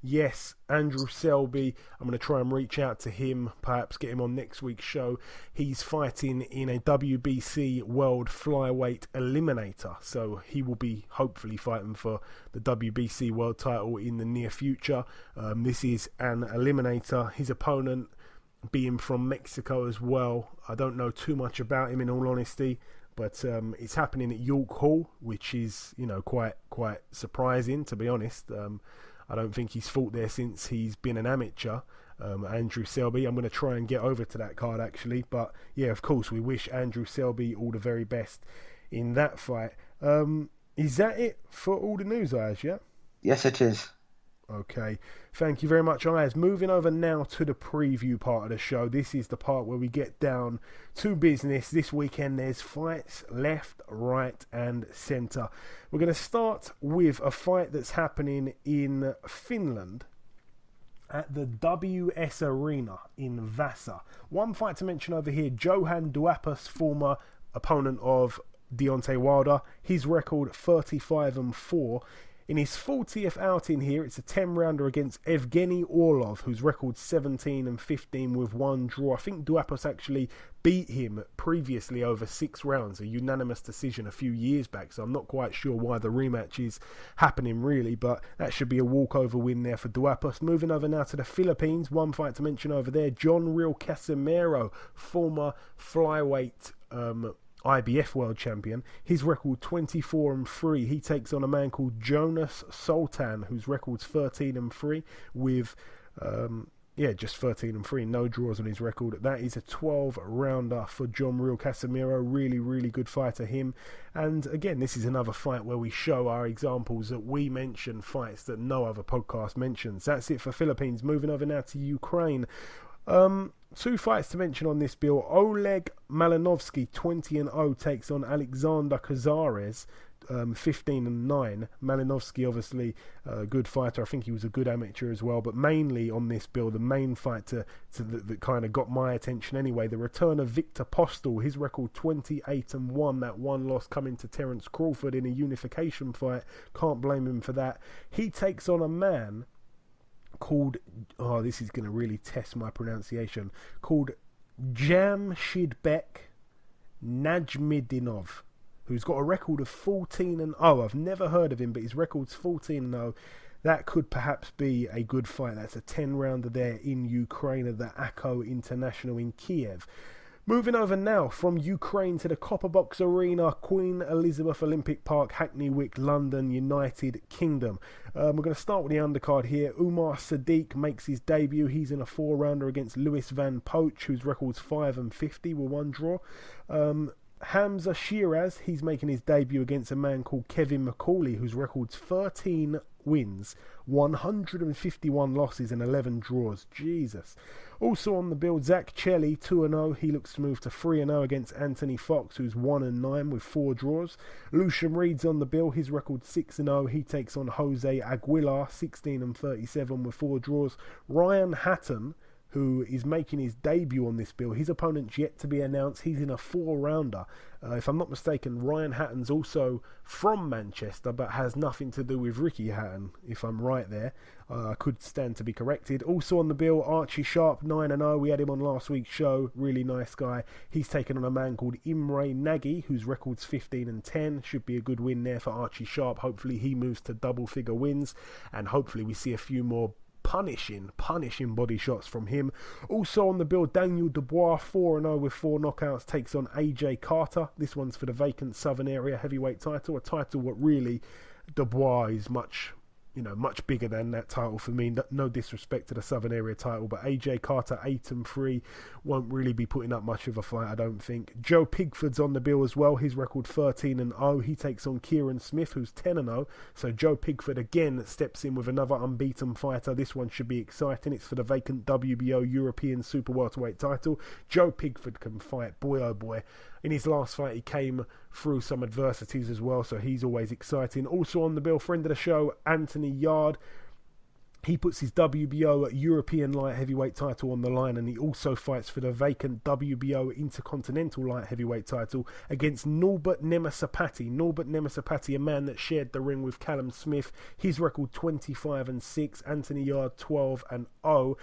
Yes, Andrew Selby. I'm going to try and reach out to him, perhaps get him on next week's show. He's fighting in a WBC World Flyweight Eliminator, so he will be hopefully fighting for the WBC World title in the near future. This is an Eliminator. His opponent being from Mexico as well. I don't know too much about him, in all honesty, but it's happening at York Hall, which is quite surprising, to be honest. I don't think he's fought there since he's been an amateur. Andrew Selby, I'm going to try and get over to that card actually, but yeah, of course we wish Andrew Selby all the very best in that fight. Is that it for all the news, Ayaz? Yeah. Yes, it is. Okay, thank you very much, Ayaz. Moving over now to the preview part of the show. This is the part where we get down to business. This weekend there's fights left, right and centre. We're going to start with a fight that's happening in Finland. at the WS Arena in Vaasa. One fight to mention over here, Johan Duhaupas, former opponent of Deontay Wilder. His record 35-4. In his 40th outing here, it's a 10-rounder against Evgeny Orlov, whose record's 17-15 with one draw. I think Duhaupas actually beat him previously over 6 rounds, a unanimous decision a few years back, so I'm not quite sure why the rematch is happening really, but that should be a walkover win there for Duhaupas. Moving over now to the Philippines, one fight to mention over there, John Real Casimero, former flyweight IBF world champion. His record 24-3. He takes on a man called Jonas Sultan, whose record's 13-3 with just 13-3, no draws on his record. That is a 12-rounder for John Real Casimero. Really, really good fighter, him. And again, this is another fight where we show our examples that we mention fights that no other podcast mentions. That's it for Philippines. Moving over now to Ukraine. 2 fights to mention on this bill. Oleg Malinovsky, 20-0, takes on Alexander Cazares, 15-9. Malinovsky, obviously a good fighter. I think he was a good amateur as well. But mainly on this bill, the main fight that kind of got my attention anyway, the return of Victor Postel. His record 28-1. That one loss coming to Terence Crawford in a unification fight. Can't blame him for that. He takes on a man called, this is going to really test my pronunciation, called Jamshidbek Najmidinov, who's got a record of 14-0. I've never heard of him, but his record's 14-0. That could perhaps be a good fight. That's a 10-rounder there in Ukraine at the AKO International in Kiev. Moving over now from Ukraine to the Copperbox Arena, Queen Elizabeth Olympic Park, Hackney Wick, London, United Kingdom. We're going to start with the undercard here. Umar Sadiq makes his debut. He's in a 4-rounder against Lewis Van Poach, whose record's 5-50 with one draw. Hamza Shiraz, he's making his debut against a man called Kevin McCauley, whose record's 13 wins, 151 losses and 11 draws. Jesus. Also on the bill, Zach Chelly, 2-0. He looks to move to 3-0 against Anthony Fox, who's 1-9 with 4 draws. Lucian Reed's on the bill. His record 6-0. He takes on Jose Aguilar, 16-37 with 4 draws. Ryan Hatton, who is making his debut on this bill. His opponent's yet to be announced. He's in a 4-rounder. If I'm not mistaken, Ryan Hatton's also from Manchester, but has nothing to do with Ricky Hatton, if I'm right there. I could stand to be corrected. Also on the bill, Archie Sharp, 9-0. We had him on last week's show. Really nice guy. He's taken on a man called Imre Nagy, whose record's 15-10. Should be a good win there for Archie Sharp. Hopefully he moves to double-figure wins, and hopefully we see a few more punishing body shots from him. Also on the bill, Daniel Dubois, 4-0 with 4 knockouts, takes on AJ Carter. This one's for the vacant Southern Area heavyweight title, a title what really Dubois is much bigger than that title for me. No disrespect to the Southern Area title, but AJ Carter, 8-3, won't really be putting up much of a fight, I don't think. Joe Pigford's on the bill as well. His record 13-0. He takes on Kieran Smith, who's 10-0. So Joe Pigford again steps in with another unbeaten fighter. This one should be exciting. It's for the vacant WBO European Super Welterweight title. Joe Pigford can fight, boy oh boy. In his last fight, he came through some adversities as well, so he's always exciting. Also on the bill, friend of the show, Anthony Yard. He puts his WBO European light heavyweight title on the line, and he also fights for the vacant WBO Intercontinental light heavyweight title against Norbert Nemasapati. Norbert Nemasapati, a man that shared the ring with Callum Smith. His record 25-6. Anthony Yard 12-0.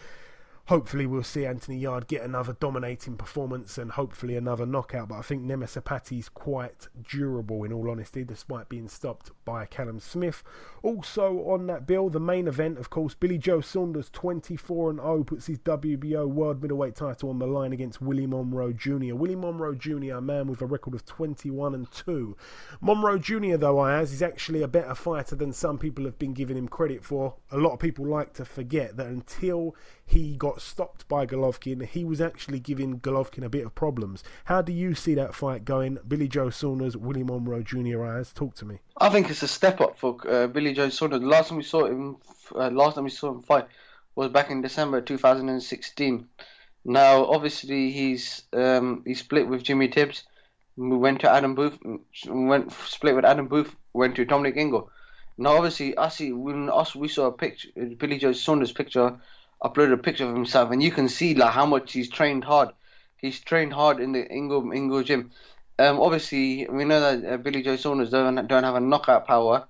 Hopefully we'll see Anthony Yard get another dominating performance and hopefully another knockout, but I think Nemasapati's quite durable in all honesty, despite being stopped by Callum Smith. Also on that bill, the main event, of course, Billy Joe Saunders, 24-0, puts his WBO World Middleweight title on the line against Willie Monroe Jr. Willie Monroe Jr., a man with a record of 21-2. Monroe Jr., though, Ayaz, is actually a better fighter than some people have been giving him credit for. A lot of people like to forget that until he got stopped by Golovkin, he was actually giving Golovkin a bit of problems. How do you see that fight going? Billy Joe Saunders, Willie Monroe Jr. Ayaz, talk to me. I think it's a step up for Billy Joe Saunders. Last time we saw him fight was back in December 2016. Now, obviously, he's split with Jimmy Tibbs. We went to Adam Booth. Split with Adam Booth. Went to Dominic Ingle. Now, obviously, we saw a picture, Billy Joe Saunders picture uploaded a picture of himself, and you can see like how much he's trained hard. He's trained hard in the Ingle gym. Obviously, we know that Billy Joe Saunders don't have a knockout power.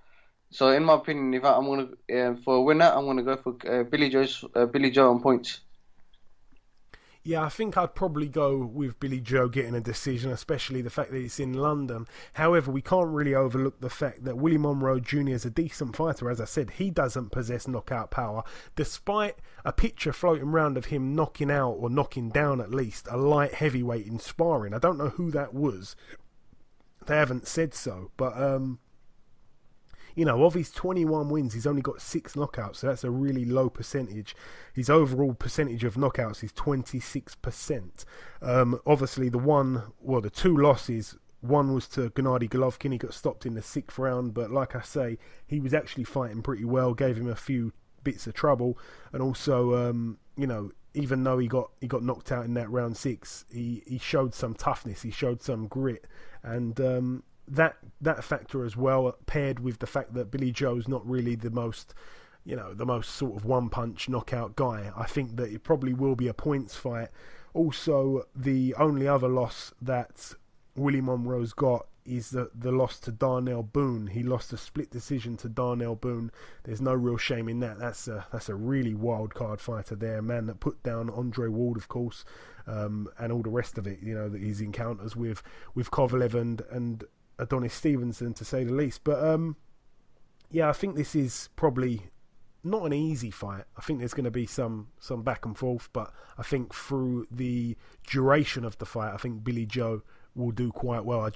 So, in my opinion, if I'm gonna for a winner, I'm gonna go for Billy Joe on points. Yeah, I think I'd probably go with Billy Joe getting a decision, especially the fact that it's in London. However, we can't really overlook the fact that Willie Monroe Jr. is a decent fighter. As I said, he doesn't possess knockout power, despite a picture floating around of him knocking out, or knocking down at least, a light heavyweight in sparring. I don't know who that was. They haven't said so, but of his 21 wins, he's only got 6 knockouts, so that's a really low percentage. His overall percentage of knockouts is 26%. Obviously, the 2 losses, one was to Gennady Golovkin. He got stopped in the 6th round, but like I say, he was actually fighting pretty well, gave him a few bits of trouble, and also, even though he got knocked out in that round 6, he showed some toughness, he showed some grit, and that factor as well, paired with the fact that Billy Joe's not really the most sort of one-punch knockout guy. I think that it probably will be a points fight. Also, the only other loss that Willie Monroe's got is the loss to Darnell Boone. He lost a split decision to Darnell Boone. There's no real shame in that. That's a really wild card fighter there, a man that put down Andre Ward, of course, and all the rest of it. His encounters with Kovalev and Adonis Stevenson, to say the least. But I think this is probably not an easy fight. I think there's going to be some back and forth, but I think through the duration of the fight, I think Billy Joe will do quite well.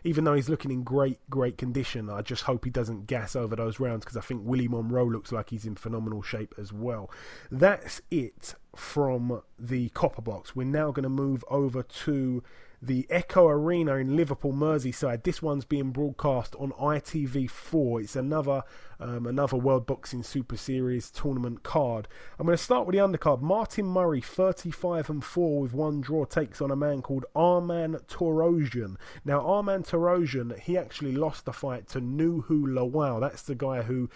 Even though he's looking in great condition, I just hope he doesn't gas over those rounds, because I think Willie Monroe looks like he's in phenomenal shape as well. That's it from the Copper Box. We're now going to move over to the Echo Arena in Liverpool, Merseyside. This one's being broadcast on ITV4. It's another World Boxing Super Series tournament card. I'm going to start with the undercard. Martin Murray, 35-4 with 1 draw, takes on a man called Arman Torosian. Now, Arman Torosian, he actually lost the fight to Nuhu Lawal. That's the guy who,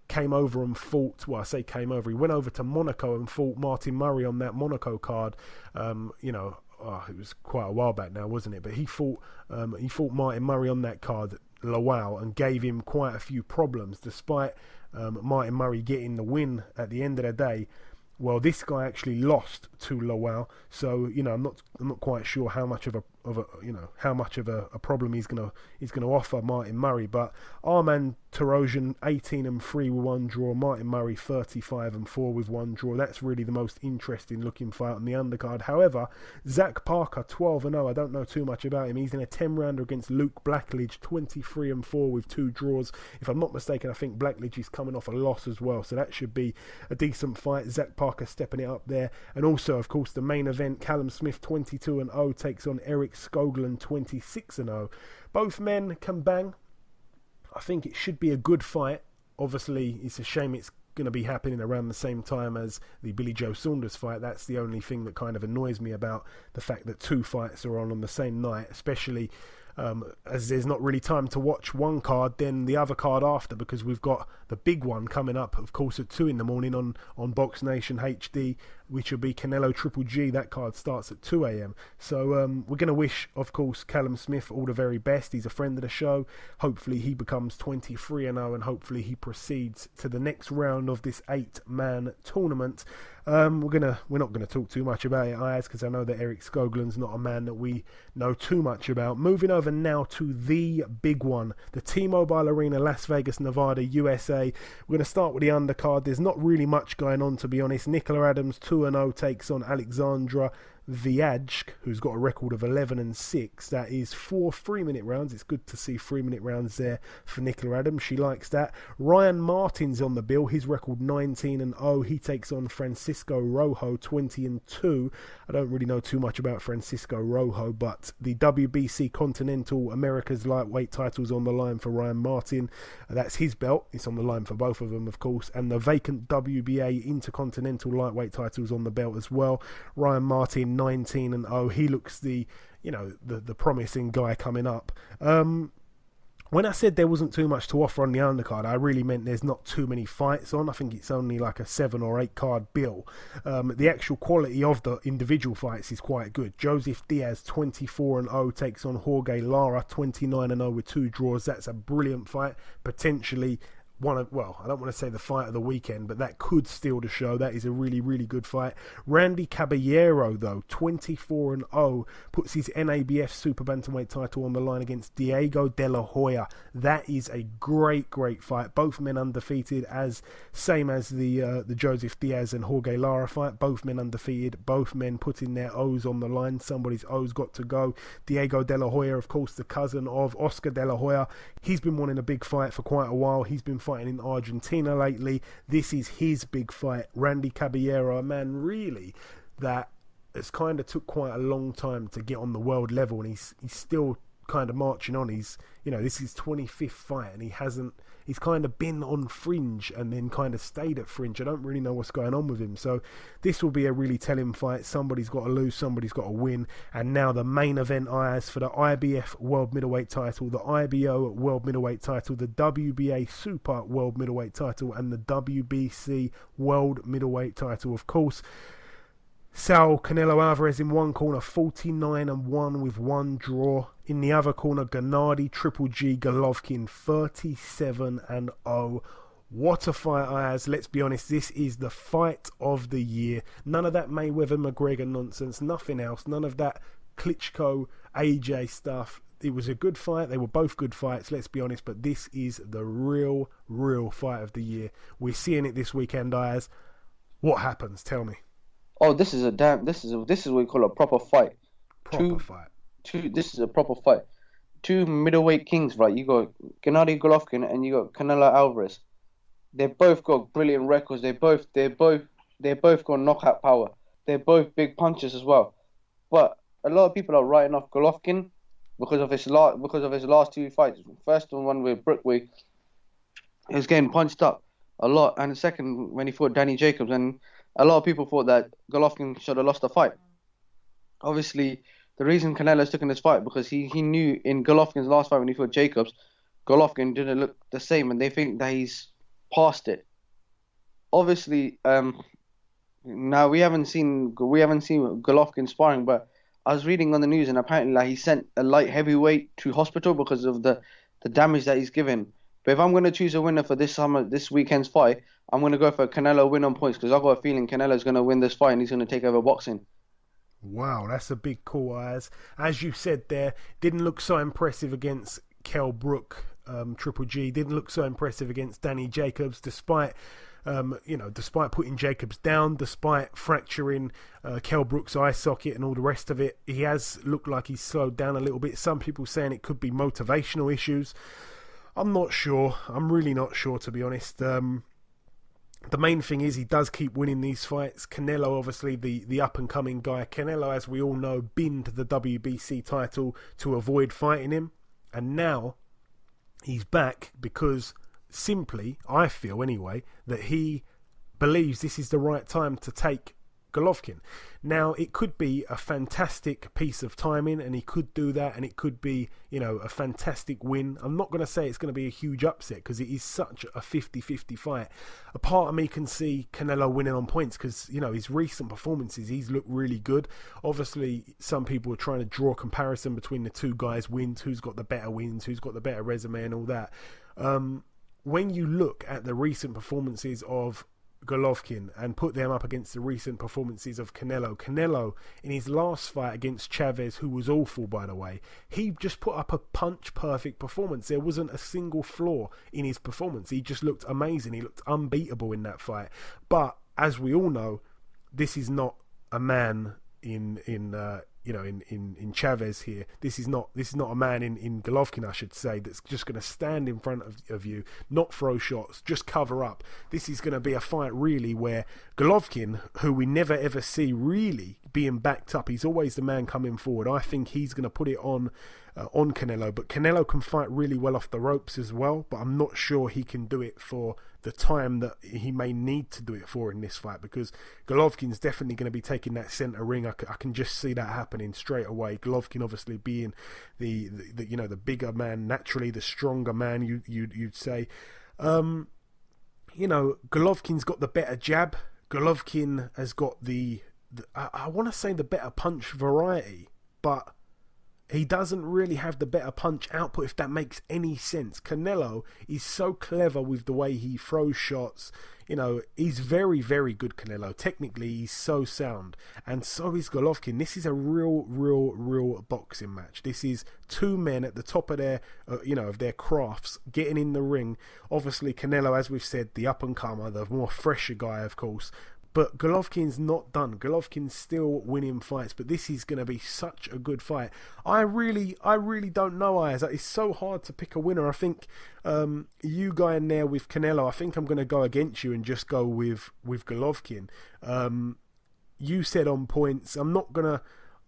came over and fought. Well, I say came over. He went over to Monaco and fought Martin Murray on that Monaco card. It was quite a while back now, wasn't it? But he fought Martin Murray on that card, Lawal, and gave him quite a few problems, despite Martin Murray getting the win at the end of the day. Well, this guy actually lost to Lawal, so I'm not quite sure how much of a problem he's gonna offer Martin Murray. But Arman Torosian, 18-3 with 1 draw. Martin Murray, 35-4 with 1 draw. That's really the most interesting looking fight on the undercard. However, Zach Parker, 12-0. I don't know too much about him. He's in a 10-rounder against Luke Blackledge, 23-4 with 2 draws. If I'm not mistaken, I think Blackledge is coming off a loss as well, so that should be a decent fight. Zach Parker stepping it up there. And also, of course, the main event, Callum Smith, 22-0, takes on Eric Skoglund, 26-0. Both men can bang. I think it should be a good fight. Obviously, it's a shame it's going to be happening around the same time as the Billy Joe Saunders fight. That's the only thing that kind of annoys me about the fact that 2 fights are on the same night, especially as there's not really time to watch one card, then the other card after, because we've got the big one coming up, of course, at 2 in the morning on Box Nation HD, which will be Canelo Triple G. That card starts at 2 a.m. So we're going to wish, of course, Callum Smith all the very best. He's a friend of the show. Hopefully he becomes 23-0, and hopefully he proceeds to the next round of this 8-man tournament. We're not gonna talk too much about it, Ayaz, because I know that Eric Skoglund's not a man that we know too much about. Moving over now to the big one, the T-Mobile Arena, Las Vegas, Nevada, USA. We're gonna start with the undercard. There's not really much going on, to be honest. Nicola Adams, 2-0, takes on Alexandra Viajk, who's got a record of 11-6. That is 4 3-minute rounds. It's good to see 3-minute rounds there for Nicola Adams. She likes that. Ryan Martin's on the bill. His record 19-0. He takes on Francisco Rojo, 20-2. I don't really know too much about Francisco Rojo, but the WBC Continental America's lightweight title's on the line for Ryan Martin. That's his belt. It's on the line for both of them, of course. And the vacant WBA Intercontinental lightweight title's on the belt as well. Ryan Martin, 19-0. He looks the promising guy coming up. When I said there wasn't too much to offer on the undercard, I really meant there's not too many fights on. I think it's only like a 7 or 8 card bill. The actual quality of the individual fights is quite good. Joseph Diaz 24-0 takes on Jorge Lara 29-0 with 2 draws. That's a brilliant fight. Potentially one of, well, I don't want to say the fight of the weekend, but that could steal the show. That is a really, really good fight. Randy Caballero, though, 24-0, puts his NABF Super Bantamweight title on the line against Diego De La Hoya. That is a great, great fight. Both men undefeated, same as the Joseph Diaz and Jorge Lara fight. Both men undefeated. Both men putting their O's on the line. Somebody's O's got to go. Diego De La Hoya, of course, the cousin of Oscar De La Hoya. He's been wanting a big fight for quite a while. He's been fighting in Argentina lately. This is his big fight. Randy Caballero, a man really that has kind of took quite a long time to get on the world level, and he's still kind of marching on. This is his 25th fight, and he's kind of been on fringe and then kind of stayed at fringe. I don't really know what's going on with him. So this will be a really telling fight. Somebody's got to lose, somebody's got to win. And now the main event, Ayaz, for the IBF World Middleweight title, the IBO World Middleweight title, the WBA Super World Middleweight title, and the WBC World Middleweight title. Of course, Saul Canelo Alvarez in one corner, 49-1 with 1 draw. In the other corner, Gennady Triple G Golovkin, 37-0. What a fight, Ayaz. Let's be honest, this is the fight of the year. None of that Mayweather-McGregor nonsense, nothing else. None of that Klitschko, AJ stuff. It was a good fight. They were both good fights, let's be honest. But this is the real fight of the year. We're seeing it this weekend, Ayaz. What happens? Tell me. Oh, this is what you call a proper fight. This is a proper fight. 2 middleweight kings, right? You got Gennady Golovkin and you got Canelo Alvarez. They both got brilliant records. They both got knockout power. They're both big punchers as well. But a lot of people are writing off Golovkin because of his last 2 fights. First one with Brookway, he was getting punched up a lot, and the second when he fought Danny Jacobs, and a lot of people thought that Golovkin should have lost the fight. Obviously, the reason Canelo's taking this fight because he knew in Golovkin's last fight when he fought Jacobs, Golovkin didn't look the same, and they think that he's past it. Obviously, now we haven't seen Golovkin sparring, but I was reading on the news, and apparently he sent a light heavyweight to hospital because of the damage that he's given. But if I'm going to choose a winner for this weekend's fight, I'm going to go for Canelo win on points because I've got a feeling Canelo's going to win this fight and he's going to take over boxing. Wow, that's a big call, Ayaz. As you said there, didn't look so impressive against Kell Brook, Triple G. Didn't look so impressive against Danny Jacobs, despite putting Jacobs down, despite fracturing Kell Brook's eye socket and all the rest of it. He has looked like he's slowed down a little bit. Some people saying it could be motivational issues. I'm not sure. I'm really not sure, to be honest. The main thing is he does keep winning these fights. Canelo, obviously, the up-and-coming guy. Canelo, as we all know, binned the WBC title to avoid fighting him. And now he's back because simply, I feel anyway, that he believes this is the right time to take Golovkin. Now, it could be a fantastic piece of timing, and he could do that, and it could be, a fantastic win. I'm not going to say it's going to be a huge upset because it is such a 50-50 fight. A part of me can see Canelo winning on points because, his recent performances, he's looked really good. Obviously, some people are trying to draw a comparison between the two guys' wins, who's got the better wins, who's got the better resume and all that. When you look at the recent performances of Golovkin and put them up against the recent performances of Canelo in his last fight against Chavez, who was awful, by the way, he just put up a punch perfect performance. There wasn't a single flaw in his performance. He just looked amazing. He looked unbeatable in that fight. But as we all know, this is not a man in Chavez here. This is not a man in Golovkin, I should say, that's just going to stand in front of you, not throw shots, just cover up. This is going to be a fight really where Golovkin, who we never ever see really being backed up, he's always the man coming forward. I think he's going to put it on on Canelo, but Canelo can fight really well off the ropes as well, but I'm not sure he can do it for the time that he may need to do it for in this fight, because Golovkin's definitely going to be taking that centre ring. I can just see that happening straight away. Golovkin obviously being the bigger man, naturally the stronger man, you'd say. Golovkin's got the better jab. Golovkin has got I want to say the better punch variety, but he doesn't really have the better punch output, if that makes any sense. Canelo is so clever with the way he throws shots. He's very, very good, Canelo. Technically, he's so sound. And so is Golovkin. This is a real boxing match. This is two men at the top of their, of their crafts, getting in the ring. Obviously, Canelo, as we've said, the up-and-comer, the more fresher guy, of course. But Golovkin's not done. Golovkin's still winning fights, but this is going to be such a good fight. I really don't know, Ayaz. It's so hard to pick a winner. I think you guy in there with Canelo, I think I'm going to go against you and just go with Golovkin. You said on points. I'm not going to...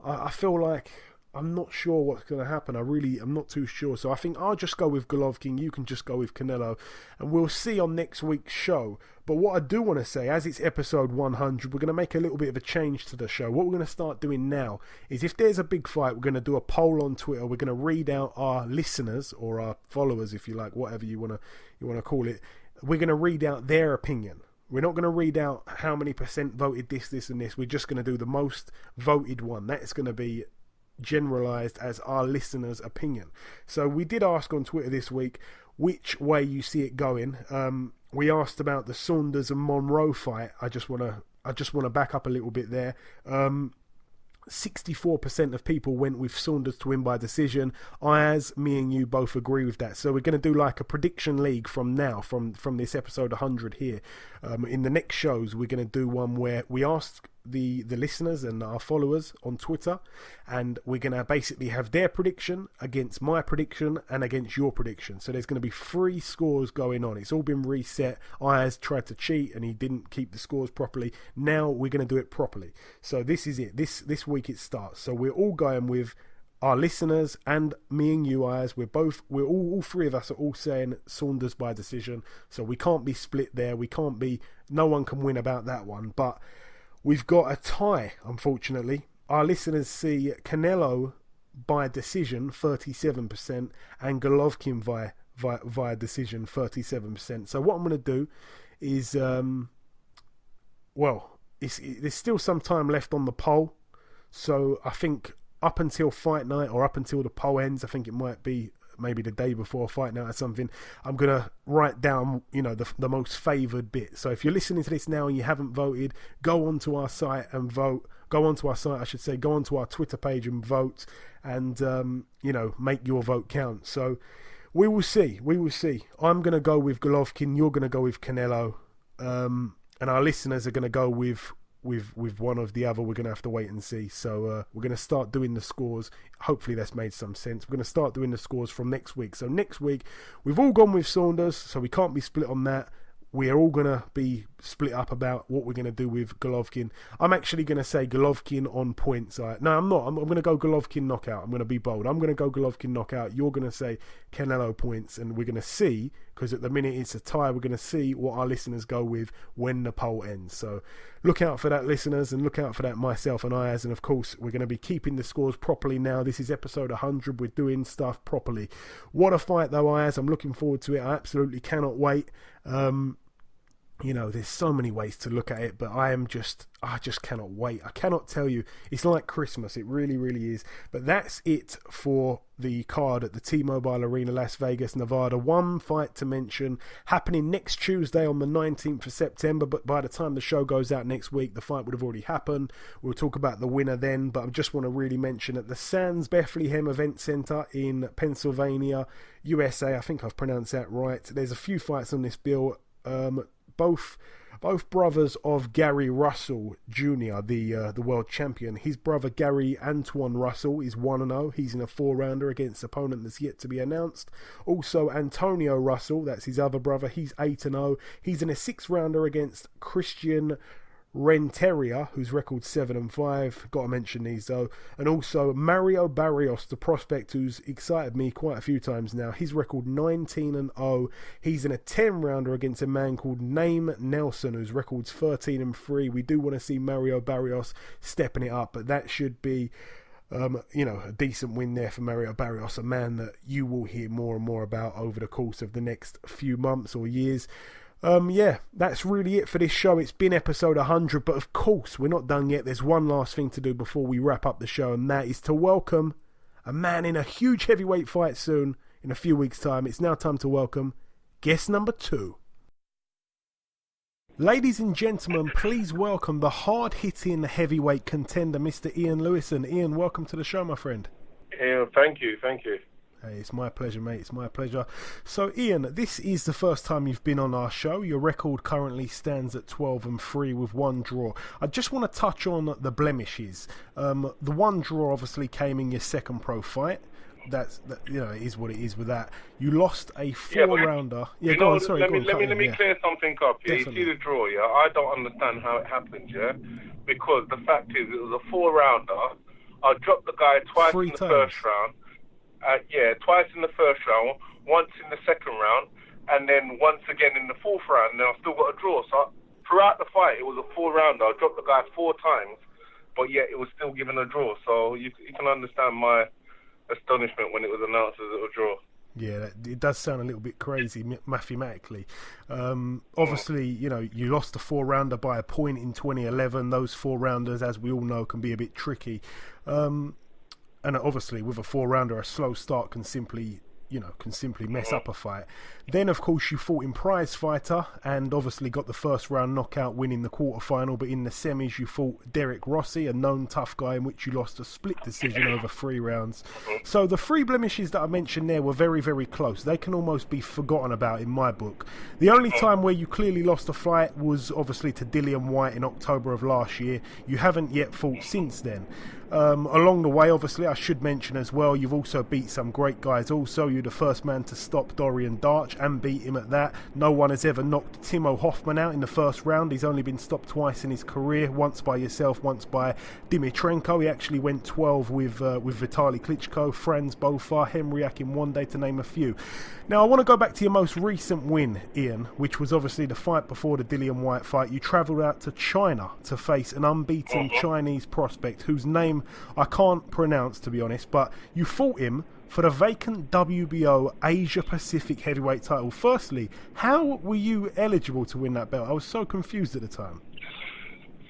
I feel like... I'm not sure what's going to happen. I'm not too sure. So I think I'll just go with Golovkin. You can just go with Canelo. And we'll see on next week's show. But what I do want to say, as it's episode 100, we're going to make a little bit of a change to the show. What we're going to start doing now is, if there's a big fight, we're going to do a poll on Twitter. We're going to read out our listeners, or our followers, if you like, whatever you want to call it. We're going to read out their opinion. We're not going to read out how many percent voted this, and this. We're just going to do the most voted one. That's going to be generalized as our listeners' opinion. So we did ask on Twitter this week which way you see it going. We asked about the Saunders and Monroe fight. I just want to back up a little bit there. 64% of people went with Saunders to win by decision. Ayaz, me and you both agree with that. So we're going to do like a prediction league from now, from this episode 100 here. In the next shows, we're going to do one where we ask the listeners and our followers on Twitter, and we're going to basically have their prediction against my prediction and against your prediction. So there's going to be 3 scores going on. It's all been reset. Ayaz tried to cheat and he didn't keep the scores properly. Now we're going to do it properly. So this is it. This week it starts. So we're all going with our listeners and me and you, Ayaz. We're all 3 of us are all saying Saunders by decision. So we can't be split there. No one can win about that one. But we've got a tie, unfortunately. Our listeners see Canelo by decision, 37%, and Golovkin via decision, 37%. So what I'm going to do is, there's still some time left on the poll. So I think up until fight night, or up until the poll ends, I think it might be maybe the day before fight night or something, I'm going to write down, the most favoured bit. So if you're listening to this now and you haven't voted, go onto our site and vote. Go onto our Twitter page and vote, and, make your vote count. So we will see. I'm going to go with Golovkin. You're going to go with Canelo. And our listeners are going to go with one of the other. We're going to have to wait and see. So we're going to start doing the scores. Hopefully that's made some sense. We're going to start doing the scores from next week. So next week, we've all gone with Saunders, so we can't be split on that. We're all going to be split up about what we're going to do with Golovkin. I'm actually going to say Golovkin on points. No, I'm not. I'm going to go Golovkin knockout. I'm going to be bold. I'm going to go Golovkin knockout. You're going to say Canelo points, and we're going to see, because at the minute it's a tie, we're going to see what our listeners go with when the poll ends. So look out for that, listeners, and look out for that, myself and Ayaz. And of course, we're going to be keeping the scores properly now. This is episode 100. We're doing stuff properly. What a fight, though, Ayaz. I'm looking forward to it. I absolutely cannot wait. There's so many ways to look at it, but I just cannot wait. I cannot tell you. It's like Christmas. It really, really is. But that's it for the card at the T-Mobile Arena, Las Vegas, Nevada. One fight to mention, happening next Tuesday on the 19th of September, but by the time the show goes out next week, the fight would have already happened. We'll talk about the winner then, but I just want to really mention at the Sands Bethlehem Event Center in Pennsylvania, USA. I think I've pronounced that right. There's a few fights on this bill. Both brothers of Gary Russell Jr., the world champion. His brother Gary Antoine Russell is 1-0. He's in a 4-rounder against an opponent that's yet to be announced. Also, Antonio Russell, that's his other brother, he's 8-0. He's in a 6-rounder against Christian Renteria, whose record's 7-5. Got to mention these though. And also Mario Barrios, the prospect who's excited me quite a few times now. His record 19-0. He's in a 10-rounder against a man called Name Nelson, whose record's 13-3. We do want to see Mario Barrios stepping it up, but that should be a decent win there for Mario Barrios, a man that you will hear more and more about over the course of the next few months or years. That's really it for this show. It's been episode 100, but of course we're not done yet. There's one last thing to do before we wrap up the show, and that is to welcome a man in a huge heavyweight fight soon, in a few weeks' time. It's now time to welcome guest number 2. Ladies and gentlemen, please welcome the hard-hitting heavyweight contender, Mr. Ian Lewison. Ian, welcome to the show, my friend. Ian, thank you. Hey, it's my pleasure, mate. It's my pleasure. So, Ian, this is the first time you've been on our show. Your record currently stands at 12-3 with 1 draw. I just want to touch on the blemishes. The 1 draw obviously came in your second pro fight. It is what it is with that. You lost a 4-rounder. Go on. Sorry, let me clear something up. Yeah, Definitely. You see the draw. Yeah, I don't understand how it happened. Yeah, because the fact is, it was a 4-rounder. I dropped the guy twice in the first round. Twice in the first round, once in the second round, and then once again in the 4th round, and then I still got a draw. So throughout the fight, it was a 4-rounder. I dropped the guy 4 times, but yet it was still given a draw. So you can understand my astonishment when it was announced as a draw. Yeah, it does sound a little bit crazy mathematically. Obviously, you lost a 4-rounder by a point in 2011. Those 4-rounders, as we all know, can be a bit tricky. And obviously, with a 4-rounder, a slow start can simply mess up a fight. Then, of course, you fought in Prize Fighter and obviously got the first round knockout win in the quarterfinal. But in the semis, you fought Derek Rossi, a known tough guy, in which you lost a split decision over 3 rounds. So the 3 blemishes that I mentioned there were very, very close. They can almost be forgotten about in my book. The only time where you clearly lost a fight was obviously to Dillian Whyte in October of last year. You haven't yet fought since then. Along the way, obviously, I should mention as well, you've also beat some great guys. Also, you're the first man to stop Dorian Darch and beat him at that. No one has ever knocked Timo Hoffman out in the first round. He's only been stopped twice in his career, once by yourself, once by Dimitrenko. He actually went 12 with Vitaly Klitschko, Franz Bofar, Henriak in one day, to name a few. Now, I want to go back to your most recent win, Ian, which was obviously the fight before the Dillian Whyte fight. You travelled out to China to face an unbeaten Chinese prospect whose name I can't pronounce, to be honest, but you fought him for the vacant WBO Asia Pacific heavyweight title. Firstly, how were you eligible to win that belt? I was so confused at the time.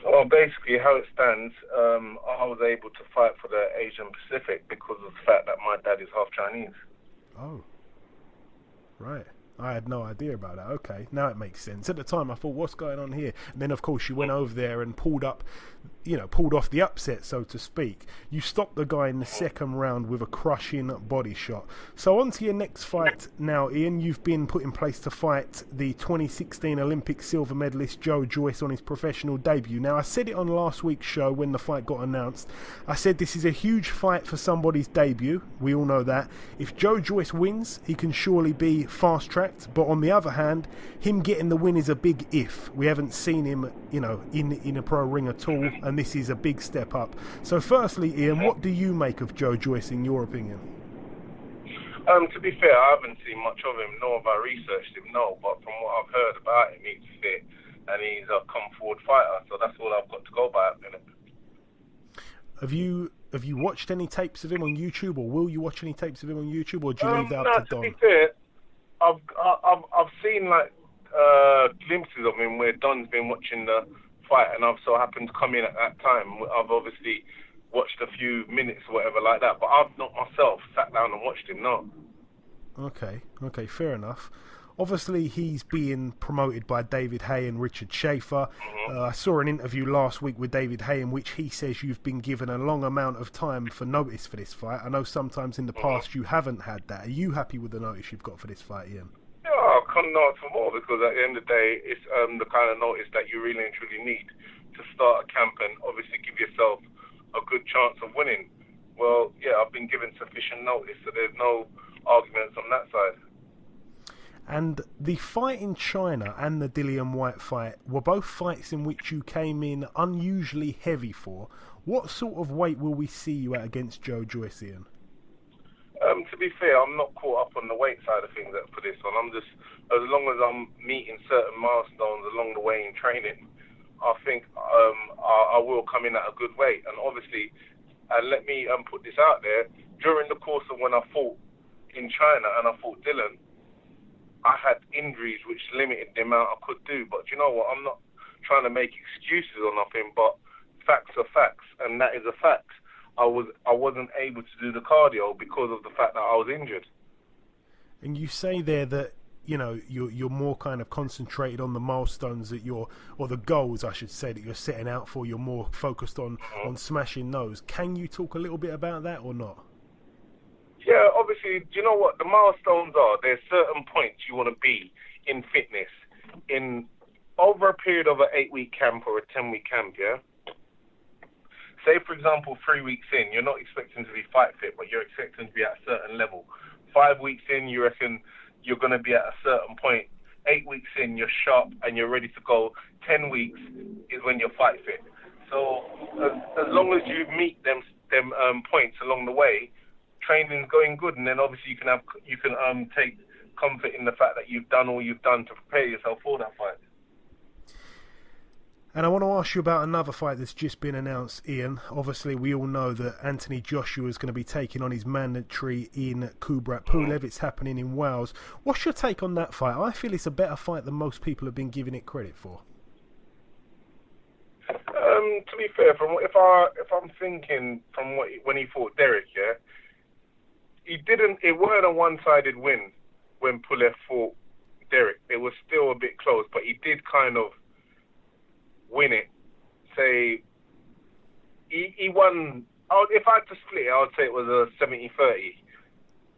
Well, basically, how it stands, I was able to fight for the Asian Pacific because of the fact that my dad is half Chinese. Oh, right. I had no idea about that. Okay, now it makes sense. At the time, I thought, what's going on here? And then, of course, you went over there and pulled off the upset, so to speak. You stopped the guy in the second round with a crushing body shot. So on to your next fight now, Ian. You've been put in place to fight the 2016 Olympic silver medalist Joyce on his professional debut. Now, I said it on last week's show when the fight got announced. I said this is a huge fight for somebody's debut. We all know that. If Joyce wins, he can surely be fast-tracked. But on the other hand, him getting the win is a big if. We haven't seen him, in a pro ring at all, and this is a big step up. So firstly, Ian, what do you make of Joyce in your opinion? To be fair, I haven't seen much of him, nor have I researched him, no. But from what I've heard about him, he's fit and he's a come-forward fighter. So that's all I've got to go by at the minute. Have you watched any tapes of him on YouTube, or will you watch any tapes of him on YouTube, or do you leave that up to Don? To be fair, I've seen glimpses of him where Don's been watching the fight, and I've so happened to come in at that time. I've obviously watched a few minutes or whatever like that, but I've not myself sat down and watched him. No. Okay, fair enough. Obviously, he's being promoted by David Haye and Richard Schaefer. I saw an interview last week with David Haye in which he says you've been given a long amount of time for notice for this fight. I know sometimes in the past you haven't had that. Are you happy with the notice you've got for this fight, Ian? Yeah, I couldn't ask for more, because at the end of the day, it's the kind of notice that you really and truly need to start a camp and obviously give yourself a good chance of winning. Well, yeah, I've been given sufficient notice, so there's no arguments on that side. And the fight in China and the Dillian Whyte fight were both fights in which you came in unusually heavy for. What sort of weight will we see you at against Joyce, Ian? To be fair, I'm not caught up on the weight side of things for this one. I'm just, as long as I'm meeting certain milestones along the way in training, I think I will come in at a good weight. And obviously, and let me put this out there, during the course of when I fought in China and I fought Dylan, I had injuries which limited the amount I could do. But you know what? I'm not trying to make excuses or nothing, but facts are facts, and that is a fact. I wasn't able to do the cardio because of the fact that I was injured. And you say there that, you know, you're more kind of concentrated on the milestones that or the goals, I should say, that you're setting out for. You're more focused on smashing those. Can you talk a little bit about that or not? Yeah, obviously, do you know what the milestones are? There's certain points you want to be in fitness in over a period of an 8-week camp or a 10-week camp, yeah? Say, for example, 3 weeks in, you're not expecting to be fight fit, but you're expecting to be at a certain level. 5 weeks in, you reckon you're going to be at a certain point. 8 weeks in, you're sharp and you're ready to go. 10 weeks is when you're fight fit. So as long as you meet them points along the way, training's going good, and then obviously you can take comfort in the fact that you've done all you've done to prepare yourself for that fight. And I want to ask you about another fight that's just been announced, Ian. Obviously, we all know that Anthony Joshua is going to be taking on his mandatory in Kubrat Pulev. It's happening in Wales. What's your take on that fight? I feel it's a better fight than most people have been giving it credit for. To be fair, if I'm thinking from when he fought Derek, yeah, it weren't a one-sided win when Pulev fought Derek. It was still a bit close, but he did kind of win it. Say he won. If I had to split it, I would say it was a 70-30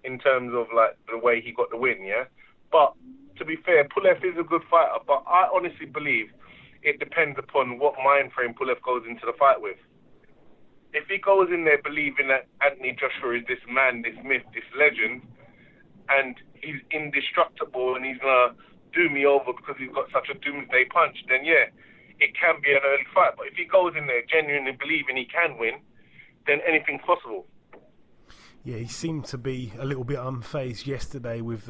in terms of like the way he got the win, yeah. But to be fair, Pulev is a good fighter, but I honestly believe it depends upon what mind frame Pulev goes into the fight with. If he goes in there believing that Anthony Joshua is this man, this myth, this legend, and he's indestructible and he's gonna do me over because he's got such a doomsday punch, then yeah, it can be an early fight. But if he goes in there genuinely believing he can win, then anything's possible. Yeah, he seemed to be a little bit unfazed yesterday with,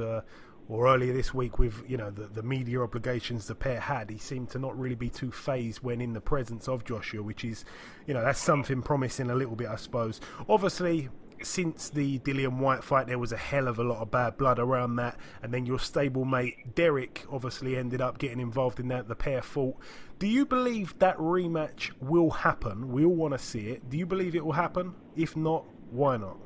or earlier this week with, you know, the media obligations the pair had. He seemed to not really be too fazed when in the presence of Joshua, which is, you know, that's something promising a little bit, I suppose. Obviously, since the Dillian Whyte fight, there was a hell of a lot of bad blood around that, and then your stablemate Derek obviously ended up getting involved in that. The pair fought. Do you believe that rematch will happen? We all want to see it. Do you believe it will happen? If not, why not?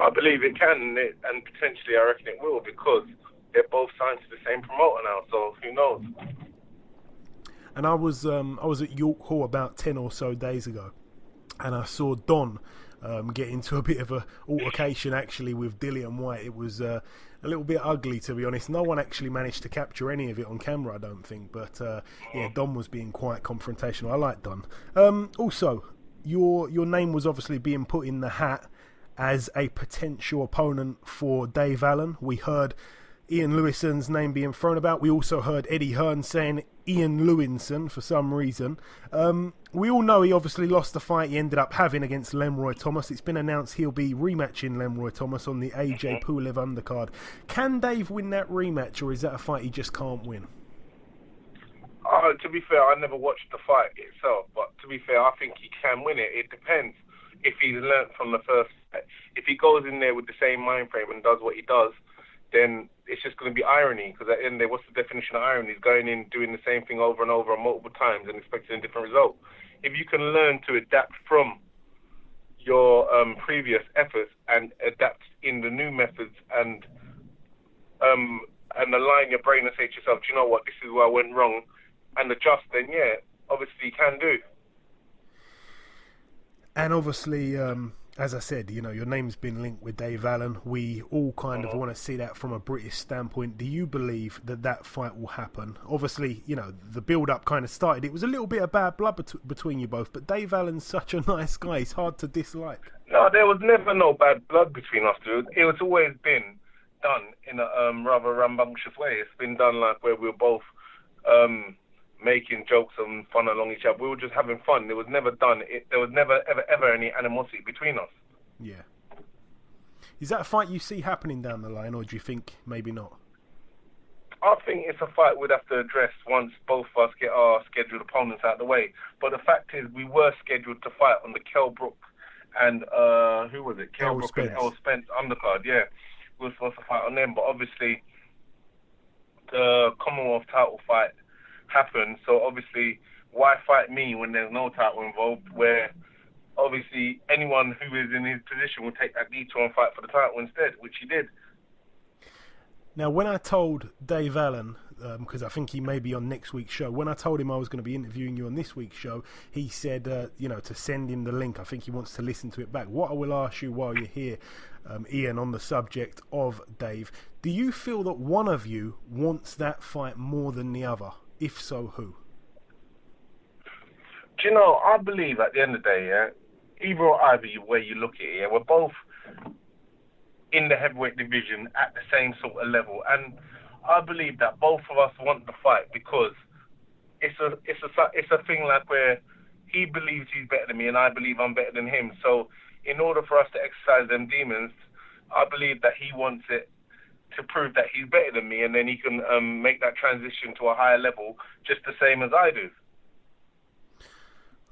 I believe it can, and potentially I reckon it will, because they're both signed to the same promoter now, so who knows? And I was at York Hall about 10 or so days ago, and I saw Don get into a bit of a altercation actually with Dillian Whyte. It was a little bit ugly, to be honest. No one actually managed to capture any of it on camera, I don't think, but yeah, Don was being quite confrontational. I like Don. Also, your name was obviously being put in the hat as a potential opponent for Dave Allen. We heard Ian Lewison's name being thrown about. We also heard Eddie Hearn saying Ian Lewinson for some reason. We all know he obviously lost the fight he ended up having against Lemroy Thomas. It's been announced he'll be rematching Lemroy Thomas on the AJ Pulev undercard. Can Dave win that rematch, or is that a fight he just can't win? To be fair, I never watched the fight itself, but to be fair, I think he can win it. It depends if he's learnt from the first fight. If he goes in there with the same mind frame and does what he does, then it's just going to be irony, because at the end there, what's the definition of irony? He's going in, doing the same thing over and over multiple times and expecting a different result. If you can learn to adapt from your previous efforts and adapt in the new methods and align your brain and say to yourself, do you know what, this is where I went wrong, and adjust, then yeah, obviously you can do. And obviously, as I said, you know, your name's been linked with Dave Allen. We all kind of want to see that from a British standpoint. Do you believe that fight will happen? Obviously, you know, the build-up kind of started. It was a little bit of bad blood between you both, but Dave Allen's such a nice guy. He's hard to dislike. No, there was never no bad blood between us two. It was always been done in a rather rambunctious way. It's been done like where we're both making jokes and fun along each other. We were just having fun. It was never done. There was never ever any animosity between us. Yeah. Is that a fight you see happening down the line, or do you think maybe not? I think it's a fight we'd have to address once both of us get our scheduled opponents out of the way. But the fact is, we were scheduled to fight on the Kell Brook and who was it? Kell Brook and El Spence undercard. Yeah, we were supposed to fight on them, but obviously the Commonwealth title fight happened. So obviously, why fight me when there's no title involved? Where obviously anyone who is in his position will take that detour and fight for the title instead, which he did. Now, when I told Dave Allen, because I think he may be on next week's show, when I told him I was going to be interviewing you on this week's show, he said, to send him the link. I think he wants to listen to it back. What I will ask you while you're here, Ian, on the subject of Dave, do you feel that one of you wants that fight more than the other? If so, who? Do you know, I believe at the end of the day, yeah, either or either way you look at it, yeah, we're both in the heavyweight division at the same sort of level, and I believe that both of us want the fight because it's a thing like where he believes he's better than me and I believe I'm better than him. So in order for us to exercise them demons, I believe that he wants it to prove that he's better than me, and then he can make that transition to a higher level just the same as I do.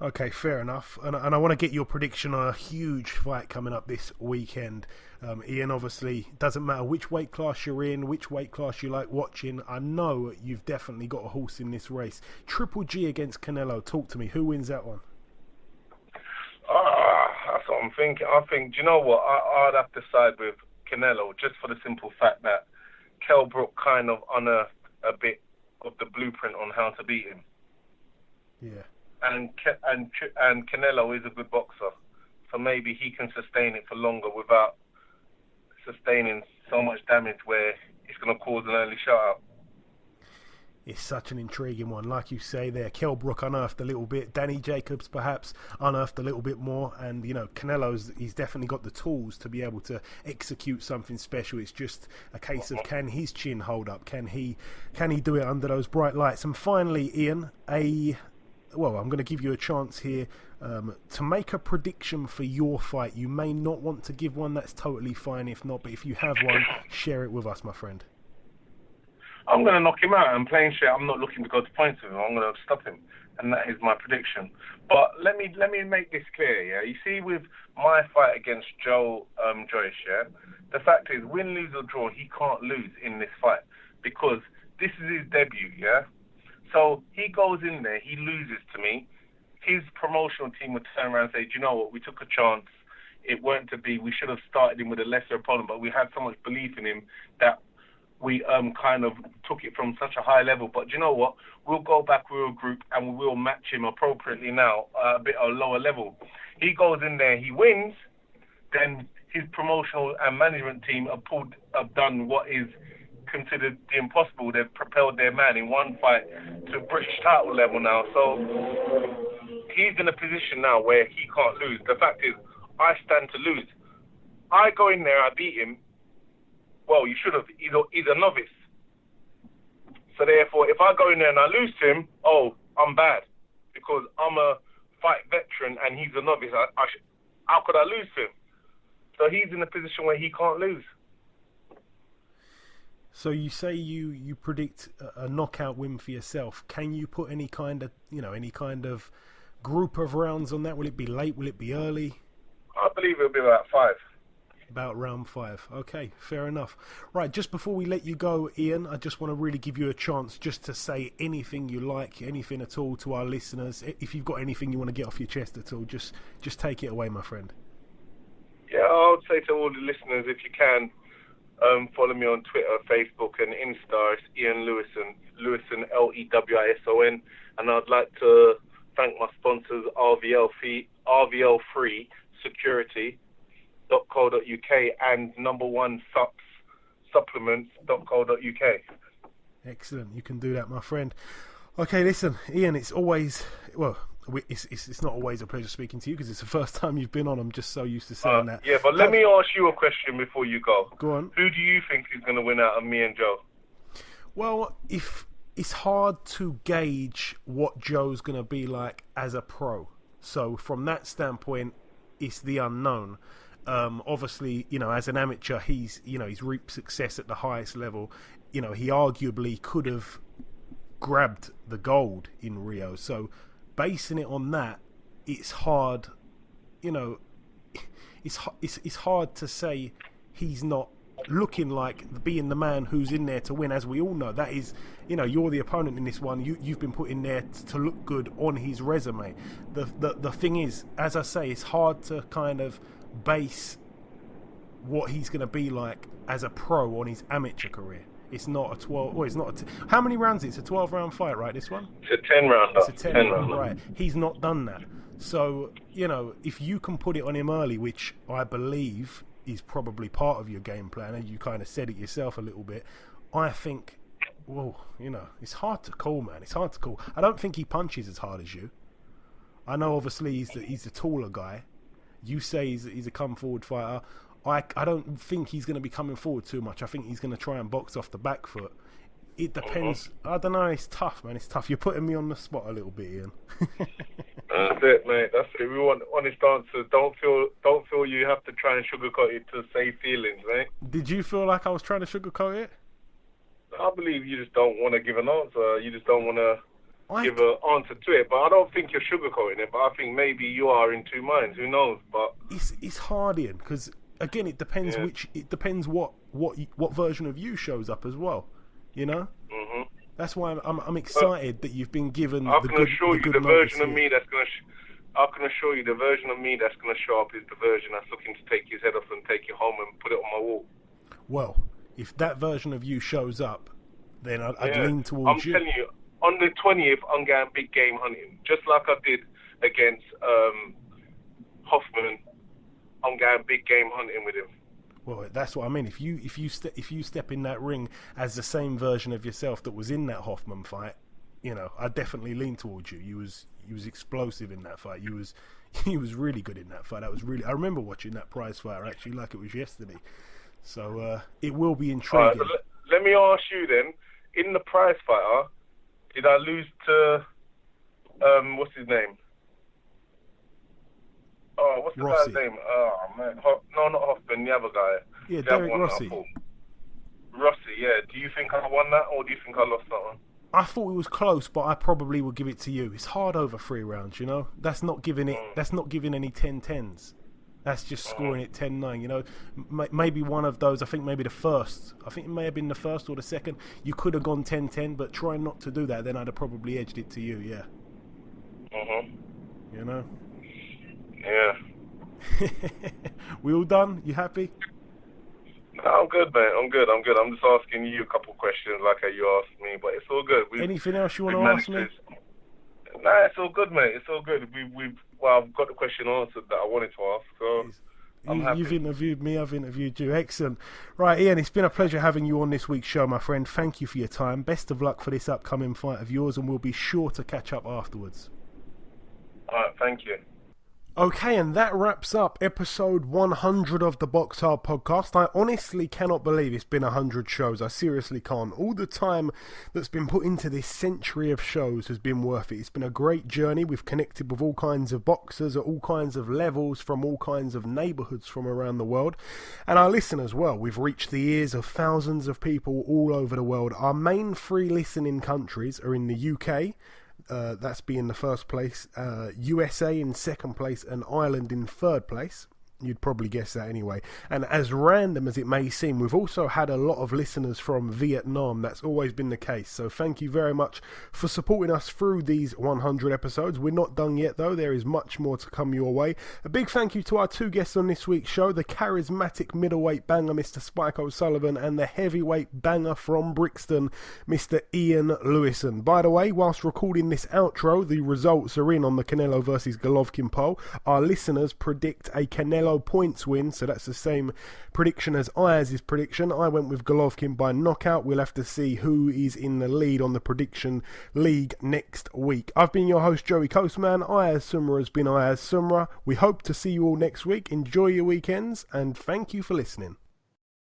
Okay, fair enough. And I want to get your prediction on a huge fight coming up this weekend. Ian, obviously, doesn't matter which weight class you're in, which weight class you like watching. I know you've definitely got a horse in this race. Triple G against Canelo. Talk to me. Who wins that one? That's what I'm thinking. I think, do you know what? I'd have to side with Canelo just for the simple fact that Kell Brook kind of unearthed a bit of the blueprint on how to beat him. Yeah. And Canelo is a good boxer, so maybe he can sustain it for longer without sustaining so much damage where it's going to cause an early shutout. It's such an intriguing one. Like you say there, Kell Brook unearthed a little bit. Danny Jacobs perhaps unearthed a little bit more. And, he's definitely got the tools to be able to execute something special. It's just a case of can his chin hold up? Can he do it under those bright lights? And finally, Ian, I'm going to give you a chance here to make a prediction for your fight. You may not want to give one, that's totally fine if not, but if you have one, share it with us, my friend. I'm going to knock him out, and plain shit, I'm not looking to go to points with him. I'm going to stop him, and that is my prediction. But let me make this clear, yeah? You see, with my fight against Joyce, yeah? The fact is, win, lose or draw, he can't lose in this fight because this is his debut, yeah? So he goes in there, he loses to me. His promotional team would turn around and say, do you know what, we took a chance. It weren't to be. We should have started him with a lesser opponent, but we had so much belief in him that we kind of took it from such a high level. But do you know what? We'll go back with a group and we will match him appropriately now, a bit of a lower level. He goes in there, he wins, then his promotional and management team have done what is considered the impossible. They've propelled their man in one fight to British title level now. So he's in a position now where he can't lose. The fact is, I stand to lose. I go in there, I beat him. Well, you should have. He's a novice. So therefore, if I go in there and I lose to him, I'm bad. Because I'm a fight veteran and he's a novice. How could I lose to him? So he's in a position where he can't lose. So you say you predict a knockout win for yourself. Can you put any kind of group of rounds on that? Will it be late? Will it be early? I believe it'll be about 5. About round 5. Okay, fair enough. Right, just before we let you go, Ian, I just want to really give you a chance just to say anything you like, anything at all to our listeners. If you've got anything you want to get off your chest at all, just take it away, my friend. yeah, I would say to all the listeners, if you can, follow me on Twitter, Facebook, and Insta. It's Ian Lewison, Lewison, Lewison. And I'd like to thank my sponsors, RVL Free Security.co.uk and number one supplements.co.uk. Excellent. You can do that, my friend. Okay, listen, Ian, it's always, well, It's not always a pleasure speaking to you because it's the first time you've been on. I'm just so used to saying that. Yeah, but let me ask you a question before you go. Go on. Who do you think is going to win out of me and Joe? Well, if it's hard to gauge what Joe's going to be like as a pro. So from that standpoint, it's the unknown. Obviously, as an amateur, he's reaped success at the highest level. He arguably could have grabbed the gold in Rio. So basing it on that, it's hard. It's hard to say he's not looking like being the man who's in there to win. As we all know, that is, you're the opponent in this one. You've been put in there to look good on his resume. The thing is, as I say, it's hard to kind of base what he's going to be like as a pro on his amateur career. It's not a 12. Well, it's not. How many rounds? It's a 12-round fight, right? This one. It's a 10-round. It's a 10 round, right? He's not done that. So if you can put it on him early, which I believe is probably part of your game plan, and you kind of said it yourself a little bit, I think, it's hard to call, man. It's hard to call. I don't think he punches as hard as you. I know, obviously, he's the taller guy. You say he's a come-forward fighter. I don't think he's going to be coming forward too much. I think he's going to try and box off the back foot. It depends. I don't know. It's tough, man. It's tough. You're putting me on the spot a little bit, Ian. That's it, mate. That's it. We want honest answers. Don't feel you have to try and sugarcoat it to save feelings, mate. Did you feel like I was trying to sugarcoat it? I believe you just don't want to give an answer. You just don't want to give an answer to it. But I don't think you're sugarcoating it. But I think maybe you are in two minds. Who knows? But it's hard, Ian, because again, it depends what version of you shows up as well. Mm-hmm. That's why I'm excited that you've been given I can assure you the version of me that's going to show up is the version that's looking to take his head off and take you home and put it on my wall. Well, if that version of you shows up, then I'd lean towards you. I'm telling you, on the 20th, I'm going big game hunting, just like I did against Hoffman. I'm going big game hunting with him. Well, that's what I mean. If you step in that ring as the same version of yourself that was in that Hoffman fight, I definitely lean towards you. You was explosive in that fight. You was really good in that fight. I remember watching that prize fight actually like it was yesterday. So it will be intriguing. So let me ask you then. In the prize fighter, did I lose to what's his name? Oh, what's the Rossi. guy's name? Oh, man. No, not Hoffman, the other guy. Yeah, Derek Rossi. Rossi, yeah. Do you think I won that, or do you think I lost that one? I thought it was close, but I probably would give it to you. It's hard over 3 rounds, That's not giving it. That's not giving any 10-10s. That's just scoring it 10-9. Maybe one of those. I think maybe the first. I think it may have been the first or the second. You could have gone 10-10, but try not to do that. Then I'd have probably edged it to you. Yeah. Yeah. We all done? You happy? No, I'm good, mate. I'm good. I'm just asking you a couple questions like how you asked me, but it's all good. Anything else you want to ask me? Nah, it's all good, mate. It's all good. I've got the question answered that I wanted to ask, so I'm happy. You've interviewed me, I've interviewed you. Excellent. Right, Ian, it's been a pleasure having you on this week's show, my friend. Thank you for your time. Best of luck for this upcoming fight of yours, and we'll be sure to catch up afterwards. All right, thank you. Okay, and that wraps up episode 100 of the BoxHard Podcast. I honestly cannot believe it's been 100 shows. I seriously can't. All the time that's been put into this century of shows has been worth it. It's been a great journey. We've connected with all kinds of boxers at all kinds of levels from all kinds of neighbourhoods from around the world. And our listeners, well, we've reached the ears of thousands of people all over the world. Our main 3 listening countries are in the UK. That's being the first place, USA in second place, and Ireland in third place. You'd probably guess that anyway. And as random as it may seem, we've also had a lot of listeners from Vietnam. That's always been the case. So thank you very much for supporting us through these 100 episodes. We're not done yet, though. There is much more to come your way. A big thank you to our 2 guests on this week's show, the charismatic middleweight banger, Mr. Spike O'Sullivan, and the heavyweight banger from Brixton, Mr. Ian Lewison. By the way, whilst recording this outro, the results are in on the Canelo versus Golovkin poll. Our listeners predict a Canelo TKO points win, so that's the same prediction as Ayaz's prediction. I went with Golovkin by knockout. We'll have to see who is in the lead on the prediction league next week. I've been your host, Joey Coastman. Ayaz Sumra has been Ayaz Sumra. We hope to see you all next week. Enjoy your weekends, and thank you for listening.